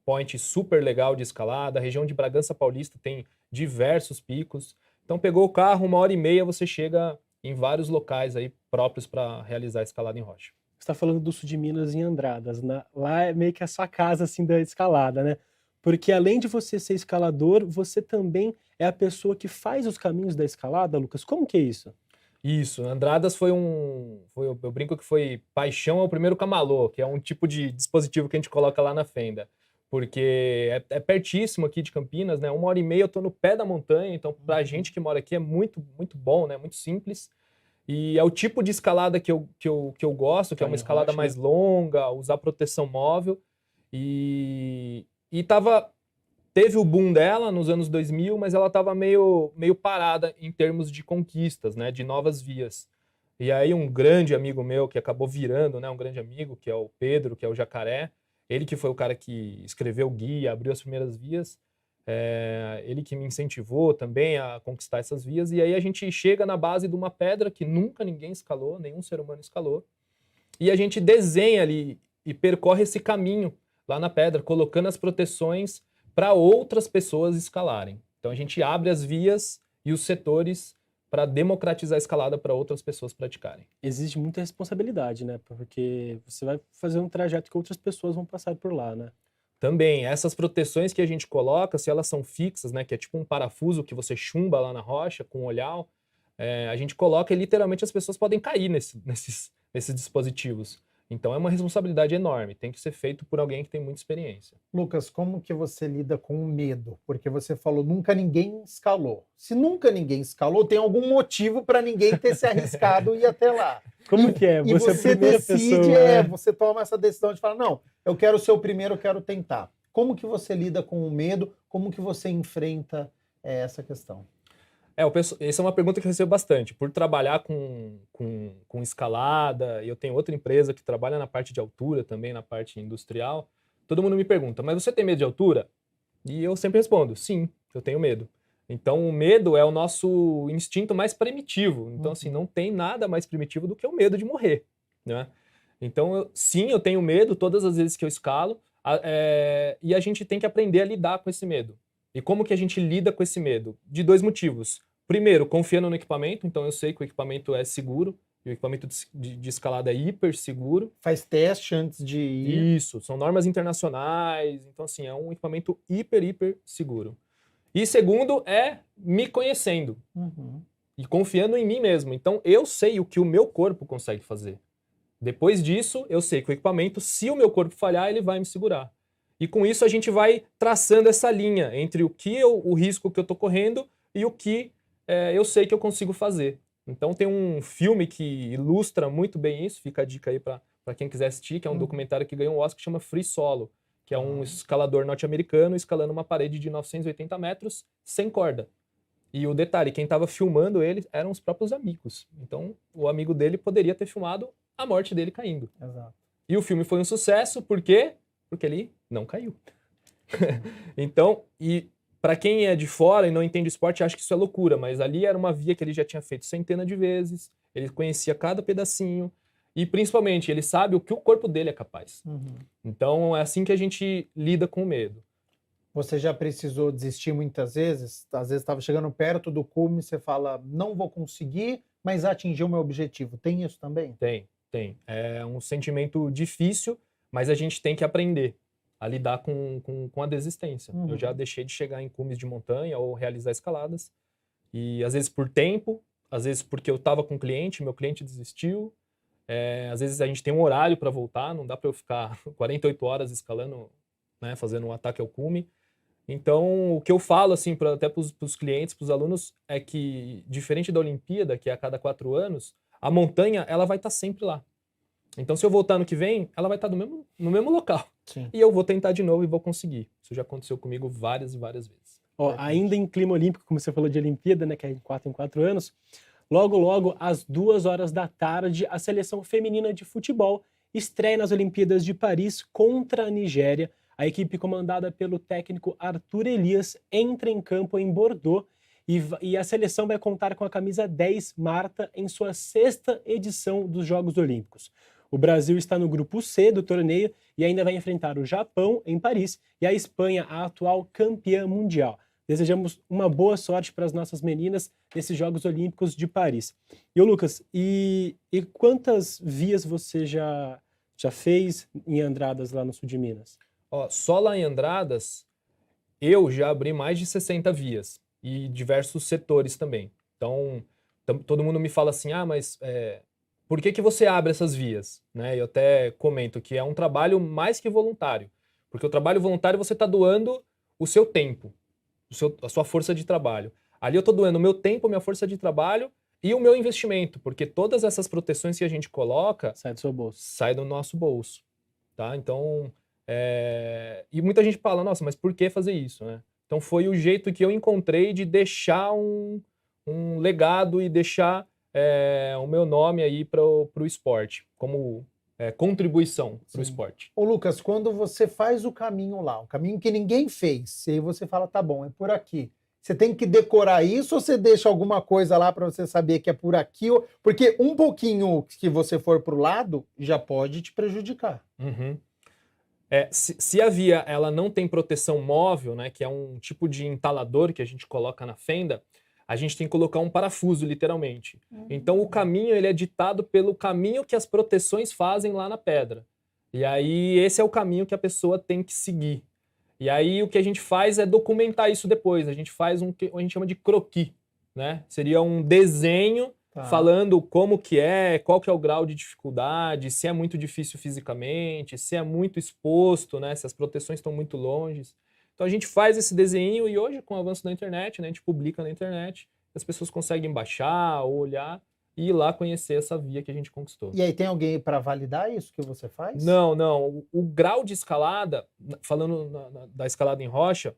Speaker 2: point super legal de escalada. A região de Bragança Paulista tem diversos picos. Então, pegou o carro, 1h30, você chega em vários locais aí próprios para realizar a escalada em rocha.
Speaker 1: Você está falando do sul de Minas, em Andradas. Lá é meio que a sua casa assim, da escalada, né? Porque além de você ser escalador, você também é a pessoa que faz os caminhos da escalada, Lucas. Como que é isso?
Speaker 2: Isso, Andradas eu brinco que foi paixão ao primeiro camalô, que é um tipo de dispositivo que a gente coloca lá na fenda. Porque é pertíssimo aqui de Campinas, né? 1h30 eu tô no pé da montanha, então pra gente que mora aqui é muito, muito bom, né? Muito simples. E é o tipo de escalada que eu gosto, que é uma escalada mais longa, usar proteção móvel. E teve o boom dela nos anos 2000, mas ela estava meio parada em termos de conquistas, né? De novas vias. E aí um grande amigo meu que acabou virando, né? Um grande amigo, que é o Pedro, que é o Jacaré, ele que foi o cara que escreveu o guia, abriu as primeiras vias, ele que me incentivou também a conquistar essas vias. E aí a gente chega na base de uma pedra que nunca ninguém escalou, nenhum ser humano escalou, e a gente desenha ali e percorre esse caminho lá na pedra, colocando as proteções para outras pessoas escalarem. Então a gente abre as vias e os setores para democratizar a escalada para outras pessoas praticarem.
Speaker 1: Existe muita responsabilidade, né? Porque você vai fazer um trajeto que outras pessoas vão passar por lá, né?
Speaker 2: Também, essas proteções que a gente coloca, se elas são fixas, né, que é tipo um parafuso que você chumba lá na rocha com um olhar, a gente coloca e literalmente as pessoas podem cair nesses dispositivos. Então é uma responsabilidade enorme, tem que ser feito por alguém que tem muita experiência.
Speaker 3: Lucas, como que você lida com o medo? Porque você falou, nunca ninguém escalou. Se nunca ninguém escalou, tem algum motivo para ninguém ter se arriscado e ir até lá.
Speaker 1: Como que é?
Speaker 3: Você
Speaker 1: é a primeira
Speaker 3: decide,
Speaker 1: pessoa, né?
Speaker 3: você toma essa decisão de falar, não, eu quero ser o primeiro, eu quero tentar. Como que você lida com o medo? Como que você enfrenta essa questão?
Speaker 2: Essa é uma pergunta que eu recebo bastante. Por trabalhar com escalada, e eu tenho outra empresa que trabalha na parte de altura também, na parte industrial, todo mundo me pergunta, mas você tem medo de altura? E eu sempre respondo, sim, eu tenho medo. Então o medo é o nosso instinto mais primitivo. Então assim, não tem nada mais primitivo do que o medo de morrer, né? Então sim, eu tenho medo todas as vezes que eu escalo, e a gente tem que aprender a lidar com esse medo. E como que a gente lida com esse medo? De 2 motivos. Primeiro, confiando no equipamento, então eu sei que o equipamento é seguro, e o equipamento de escalada é hiper seguro.
Speaker 3: Faz teste antes de ir.
Speaker 2: Isso, são normas internacionais, então assim, é um equipamento hiper seguro. E segundo, é me conhecendo e confiando em mim mesmo. Então eu sei o que o meu corpo consegue fazer. Depois disso, eu sei que o equipamento, se o meu corpo falhar, ele vai me segurar. E com isso a gente vai traçando essa linha entre o risco que eu estou correndo e o que eu sei que eu consigo fazer. Então tem um filme que ilustra muito bem isso, fica a dica aí para quem quiser assistir, que é um documentário que ganhou um Oscar que chama Free Solo, que é um escalador norte-americano escalando uma parede de 980 metros sem corda. E o detalhe, quem estava filmando ele eram os próprios amigos. Então o amigo dele poderia ter filmado a morte dele caindo.
Speaker 3: Exato.
Speaker 2: E o filme foi um sucesso, por quê? Porque ele não caiu. Então, e para quem é de fora e não entende esporte, acha que isso é loucura, mas ali era uma via que ele já tinha feito centenas de vezes, ele conhecia cada pedacinho, e principalmente, ele sabe o que o corpo dele é capaz. Então, é assim que a gente lida com o medo.
Speaker 3: Você já precisou desistir muitas vezes? Às vezes estava chegando perto do cume, você fala, não vou conseguir, mas atingir o meu objetivo. Tem isso também?
Speaker 2: Tem. É um sentimento difícil, mas a gente tem que aprender a lidar com a desistência. Eu já deixei de chegar em cumes de montanha ou realizar escaladas. E às vezes por tempo, às vezes porque eu estava com um cliente, meu cliente desistiu. Às vezes a gente tem um horário para voltar, não dá para eu ficar 48 horas escalando, né, fazendo um ataque ao cume. Então, o que eu falo assim, até para os clientes, para os alunos, é que diferente da Olimpíada, que é a cada 4 anos, a montanha ela vai estar sempre lá. Então, se eu voltar ano que vem, ela vai estar no mesmo local.
Speaker 3: Sim.
Speaker 2: E eu vou tentar de novo e vou conseguir. Isso já aconteceu comigo várias e várias vezes.
Speaker 1: Ainda em clima olímpico, como você falou de Olimpíada, né, que é de 4 em 4 anos, logo, às 2 horas da tarde, a seleção feminina de futebol estreia nas Olimpíadas de Paris contra a Nigéria. A equipe comandada pelo técnico Arthur Elias entra em campo em Bordeaux e a seleção vai contar com a camisa 10 Marta em sua 6ª edição dos Jogos Olímpicos. O Brasil está no grupo C do torneio e ainda vai enfrentar o Japão em Paris e a Espanha, a atual campeã mundial. Desejamos uma boa sorte para as nossas meninas nesses Jogos Olímpicos de Paris. E Lucas, e quantas vias você já fez em Andradas lá no sul de Minas?
Speaker 2: Só lá em Andradas, eu já abri mais de 60 vias e diversos setores também. Então, todo mundo me fala assim, mas por que você abre essas vias? Né? Eu até comento que é um trabalho mais que voluntário, porque o trabalho voluntário você está doando o seu tempo, a sua força de trabalho. Ali eu estou doando o meu tempo, minha força de trabalho e o meu investimento, porque todas essas proteções que a gente coloca...
Speaker 1: Sai do seu bolso.
Speaker 2: Sai do nosso bolso. Tá? Então, e muita gente fala, nossa, mas por que fazer isso? Né? Então foi o jeito que eu encontrei de deixar um legado e deixar o meu nome aí para o esporte, como contribuição para o esporte.
Speaker 3: Ô Lucas, quando você faz o caminho lá, um caminho que ninguém fez, e aí você fala, tá bom, é por aqui. Você tem que decorar isso ou você deixa alguma coisa lá para você saber que é por aqui? Porque um pouquinho que você for pro lado já pode te prejudicar.
Speaker 2: Uhum. Se a via ela não tem proteção móvel, né, que é um tipo de entalador que a gente coloca na fenda, a gente tem que colocar um parafuso, literalmente. Então o caminho ele é ditado pelo caminho que as proteções fazem lá na pedra. E aí esse é o caminho que a pessoa tem que seguir. E aí o que a gente faz é documentar isso depois. A gente faz o que a gente chama de croquis, né? Seria um desenho falando como que qual que é o grau de dificuldade, se é muito difícil fisicamente, se é muito exposto, né? Se as proteções estão muito longe. Então a gente faz esse desenho e hoje, com o avanço da internet, né, a gente publica na internet, as pessoas conseguem baixar ou olhar e ir lá conhecer essa via que a gente conquistou.
Speaker 3: E aí tem alguém para validar isso que você faz?
Speaker 2: Não. O grau de escalada, falando da escalada em rocha,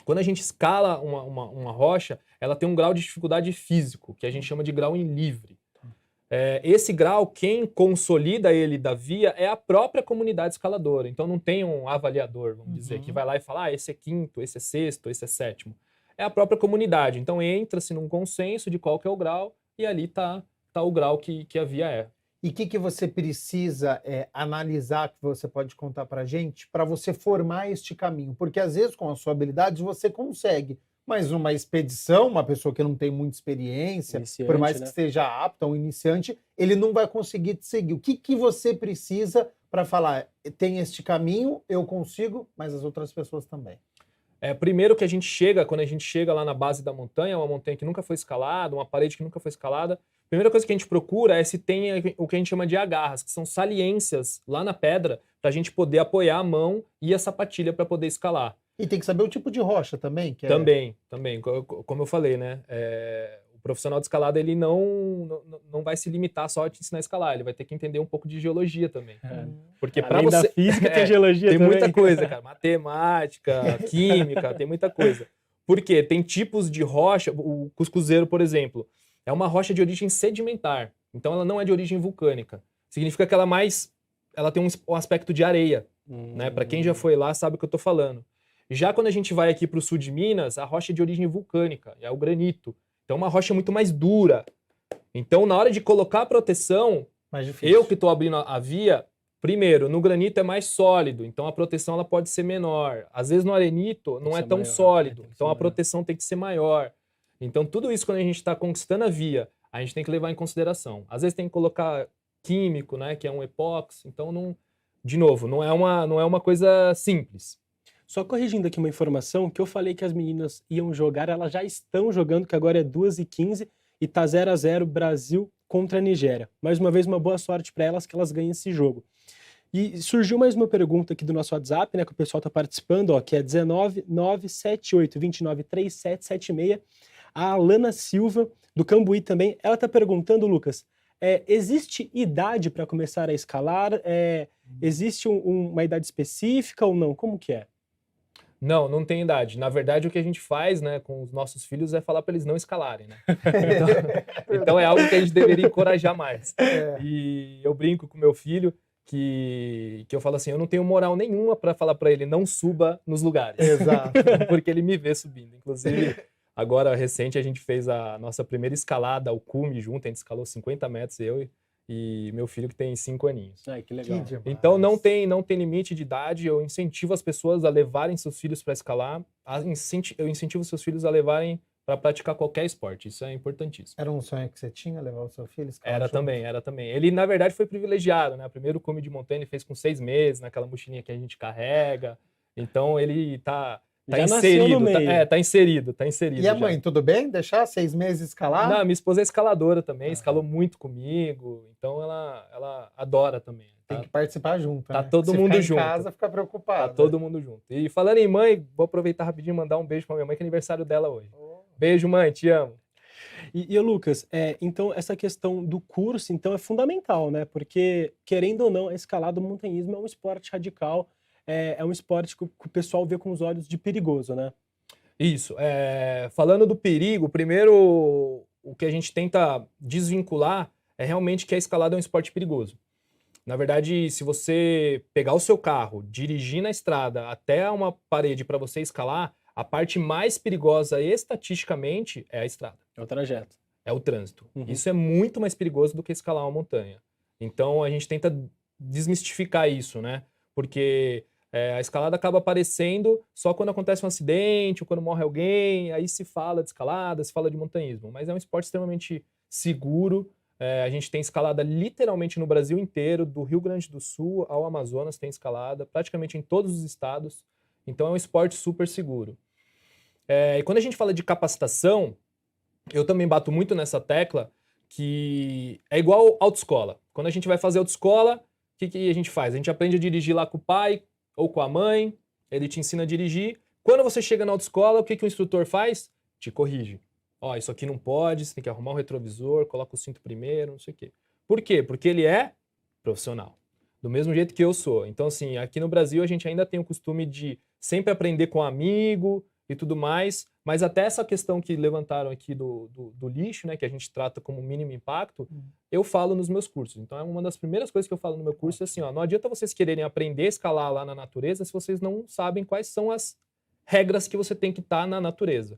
Speaker 2: quando a gente escala uma rocha, ela tem um grau de dificuldade físico, que a gente chama de grau em livre. Esse grau, quem consolida ele da via é a própria comunidade escaladora. Então não tem um avaliador, vamos dizer, que vai lá e fala, esse é quinto, esse é sexto, esse é sétimo. É a própria comunidade. Então entra-se num consenso de qual que é o grau e ali tá o grau que a via é.
Speaker 3: E o que você precisa analisar, que você pode contar pra gente, para você formar este caminho? Porque às vezes com a sua habilidade você consegue, mas numa expedição, uma pessoa que não tem muita experiência, por mais que seja apta, um iniciante, ele não vai conseguir te seguir. O que você precisa para falar, tem este caminho, eu consigo, mas as outras pessoas também?
Speaker 2: Primeiro que quando a gente chega lá na base da montanha, uma montanha que nunca foi escalada, uma parede que nunca foi escalada, a primeira coisa que a gente procura é se tem o que a gente chama de agarras, que são saliências lá na pedra, para a gente poder apoiar a mão e a sapatilha para poder escalar.
Speaker 3: E tem que saber o tipo de rocha também?
Speaker 2: Também. Como eu falei, né? O profissional de escalada ele não vai se limitar só a te ensinar a escalar, ele vai ter que entender um pouco de geologia também. Porque
Speaker 1: além da física tem geologia
Speaker 2: tem
Speaker 1: também.
Speaker 2: muita coisa, cara. Matemática, química, tem muita coisa. Por quê? Tem tipos de rocha, o cuscuzeiro, por exemplo, é uma rocha de origem sedimentar. Então ela não é de origem vulcânica. Significa que ela tem um aspecto de areia. Né? Para quem já foi lá sabe o que eu tô falando. Já quando a gente vai aqui para o sul de Minas, a rocha é de origem vulcânica, é o granito. Então, é uma rocha muito mais dura. Então, na hora de colocar a proteção, eu que estou abrindo a via, primeiro, no granito é mais sólido, então a proteção ela pode ser menor. Às vezes no arenito não é tão maior, sólido, então a proteção tem que ser maior. Então, tudo isso, quando a gente está conquistando a via, a gente tem que levar em consideração. Às vezes tem que colocar químico, né, que é um epóxi. Então, de novo, não é uma coisa simples.
Speaker 1: Só corrigindo aqui uma informação, que eu falei que as meninas iam jogar, elas já estão jogando, que agora é 2h15 e tá 0x0 Brasil contra a Nigéria. Mais uma vez, uma boa sorte para elas, que elas ganhem esse jogo. E surgiu mais uma pergunta aqui do nosso WhatsApp, né, que o pessoal tá participando, que é 19978293776. A Alana Silva, do Cambuí também, ela tá perguntando, Lucas, existe idade para começar a escalar? Existe uma idade específica ou não? Como que é?
Speaker 2: Não tem idade. Na verdade, o que a gente faz, né, com os nossos filhos é falar para eles não escalarem, né? Então é algo que a gente deveria encorajar mais. E eu brinco com meu filho que eu falo assim, eu não tenho moral nenhuma para falar para ele não suba nos lugares.
Speaker 3: Exato.
Speaker 2: Porque ele me vê subindo. Inclusive, agora recente a gente fez a nossa primeira escalada ao cume junto, a gente escalou 50 metros, eu e meu filho que tem 5 aninhos.
Speaker 1: Ai, que legal.
Speaker 2: Então não tem limite de idade, eu incentivo as pessoas a levarem seus filhos para escalar, eu incentivo seus filhos a levarem para praticar qualquer esporte, isso é importantíssimo.
Speaker 3: Era um sonho que você tinha, levar o seu filho a escalar?
Speaker 2: Era também. Ele, na verdade, foi privilegiado, né? O primeiro cume de montanha ele fez com 6 meses, naquela mochilinha que a gente carrega, então ele tá Tá
Speaker 1: Já nasceu no
Speaker 2: inserido,
Speaker 1: meio.
Speaker 2: tá inserido, tá inserido.
Speaker 3: E a
Speaker 2: já.
Speaker 3: mãe, tudo bem? Deixar 6 meses escalar?
Speaker 2: Não, minha esposa é escaladora também, escalou muito comigo, então ela adora também.
Speaker 3: Tem que participar junto,
Speaker 2: tá
Speaker 3: né?
Speaker 2: todo
Speaker 3: Se
Speaker 2: mundo
Speaker 3: ficar
Speaker 2: junto.
Speaker 3: em casa, fica preocupado.
Speaker 2: Tá todo mundo junto. E falando em mãe, vou aproveitar rapidinho e mandar um beijo pra minha mãe, que é aniversário dela hoje. Beijo, mãe, te amo.
Speaker 1: E Lucas, então essa questão do curso então é fundamental, né? Porque, querendo ou não, a escalada, o montanhismo é um esporte radical, é um esporte que o pessoal vê com os olhos de perigoso, né?
Speaker 2: Isso. Falando do perigo, primeiro o que a gente tenta desvincular é realmente que a escalada é um esporte perigoso. Na verdade, se você pegar o seu carro, dirigir na estrada até uma parede para você escalar, a parte mais perigosa estatisticamente é a estrada.
Speaker 1: É o trajeto.
Speaker 2: É o trânsito.
Speaker 1: Uhum.
Speaker 2: Isso é muito mais perigoso do que escalar uma montanha. Então a gente tenta desmistificar isso, né? Porque a escalada acaba aparecendo só quando acontece um acidente ou quando morre alguém, aí se fala de escalada, se fala de montanhismo. Mas é um esporte extremamente seguro. A gente tem escalada literalmente no Brasil inteiro, do Rio Grande do Sul ao Amazonas tem escalada, praticamente em todos os estados. Então é um esporte super seguro. E quando a gente fala de capacitação, eu também bato muito nessa tecla que é igual autoescola. Quando a gente vai fazer autoescola, o que a gente faz? A gente aprende a dirigir lá com o pai ou com a mãe, ele te ensina a dirigir. Quando você chega na autoescola, o que o instrutor faz? Te corrige. Ó, isso aqui não pode, você tem que arrumar o retrovisor, coloca o cinto primeiro, não sei o quê. Por quê? Porque ele é profissional. Do mesmo jeito que eu sou. Então, assim, aqui no Brasil a gente ainda tem o costume de sempre aprender com um amigo e tudo mais, mas até essa questão que levantaram aqui do lixo, né, que a gente trata como mínimo impacto, eu falo nos meus cursos. Então, é uma das primeiras coisas que eu falo no meu curso, é assim, ó, não adianta vocês quererem aprender a escalar lá na natureza se vocês não sabem quais são as regras que você tem que estar na natureza.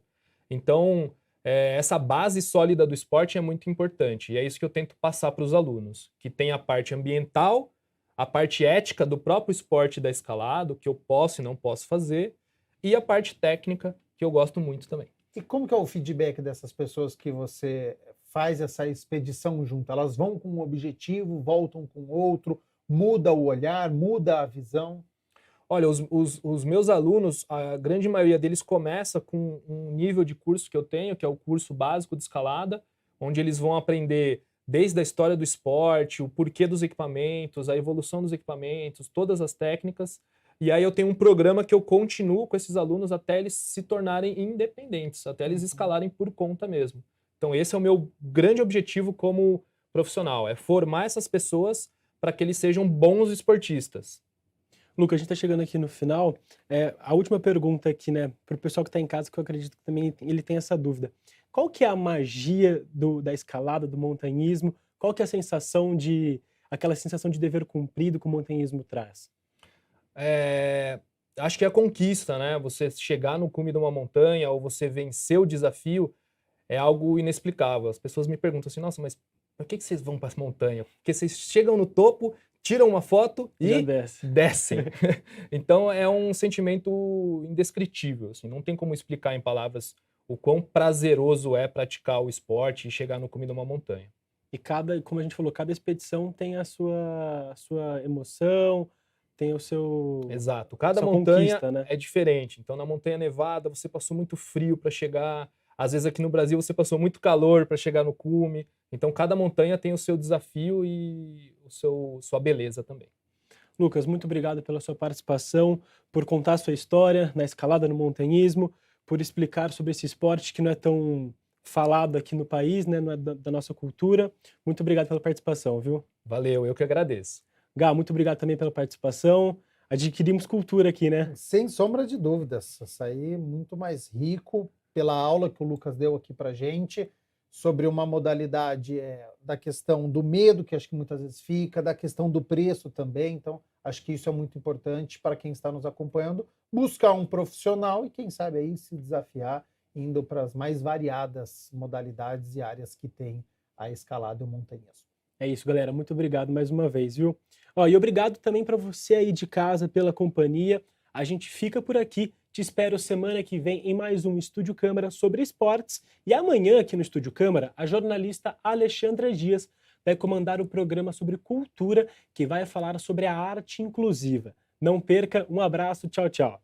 Speaker 2: Então, essa base sólida do esporte é muito importante, e é isso que eu tento passar para os alunos, que tem a parte ambiental, a parte ética do próprio esporte da escalada, o que eu posso e não posso fazer, e a parte técnica, que eu gosto muito também.
Speaker 3: E como que é o feedback dessas pessoas que você faz essa expedição junto? Elas vão com um objetivo, voltam com outro, muda o olhar, muda a visão?
Speaker 2: Olha, os meus alunos, a grande maioria deles começa com um nível de curso que eu tenho, que é o curso básico de escalada, onde eles vão aprender desde a história do esporte, o porquê dos equipamentos, a evolução dos equipamentos, todas as técnicas. E aí eu tenho um programa que eu continuo com esses alunos até eles se tornarem independentes, até eles escalarem por conta mesmo. Então esse é o meu grande objetivo como profissional, é formar essas pessoas para que eles sejam bons esportistas.
Speaker 1: Lucas, a gente está chegando aqui no final. A última pergunta aqui, né, para o pessoal que está em casa, que eu acredito que também ele tem essa dúvida. Qual que é a magia da escalada, do montanhismo? Qual que é aquela sensação de dever cumprido que o montanhismo traz?
Speaker 2: Acho que é a conquista, né? Você chegar no cume de uma montanha ou você vencer o desafio é algo inexplicável. As pessoas me perguntam assim, nossa, mas por que vocês vão para as montanhas? Porque vocês chegam no topo, tiram uma foto e descem. Então é um sentimento indescritível, assim, não tem como explicar em palavras o quão prazeroso é praticar o esporte e chegar no cume de uma montanha.
Speaker 1: E como a gente falou, cada expedição tem a sua emoção, tem o seu...
Speaker 2: Exato, cada montanha
Speaker 1: né?
Speaker 2: é diferente. Então na Montanha Nevada você passou muito frio para chegar, às vezes aqui no Brasil você passou muito calor para chegar no cume. Então cada montanha tem o seu desafio e sua beleza também.
Speaker 1: Lucas, muito obrigado pela sua participação, por contar a sua história na escalada, no montanhismo, por explicar sobre esse esporte que não é tão falado aqui no país, né? Não é da nossa cultura. Muito obrigado pela participação, viu?
Speaker 2: Valeu, eu que agradeço.
Speaker 1: Gá, muito obrigado também pela participação. Adquirimos cultura aqui, né?
Speaker 3: Sem sombra de dúvidas. Saí muito mais rico pela aula que o Lucas deu aqui pra gente, sobre uma modalidade da questão do medo, que acho que muitas vezes fica, da questão do preço também. Então, acho que isso é muito importante para quem está nos acompanhando, buscar um profissional e, quem sabe, aí se desafiar indo para as mais variadas modalidades e áreas que tem a escalada e o montanhismo.
Speaker 1: É isso, galera. Muito obrigado mais uma vez, viu? E obrigado também para você aí de casa pela companhia. A gente fica por aqui. Te espero semana que vem em mais um Estúdio Câmara sobre esportes. E amanhã, aqui no Estúdio Câmara, a jornalista Alexandra Dias vai comandar o programa sobre cultura, que vai falar sobre a arte inclusiva. Não perca, um abraço, tchau, tchau.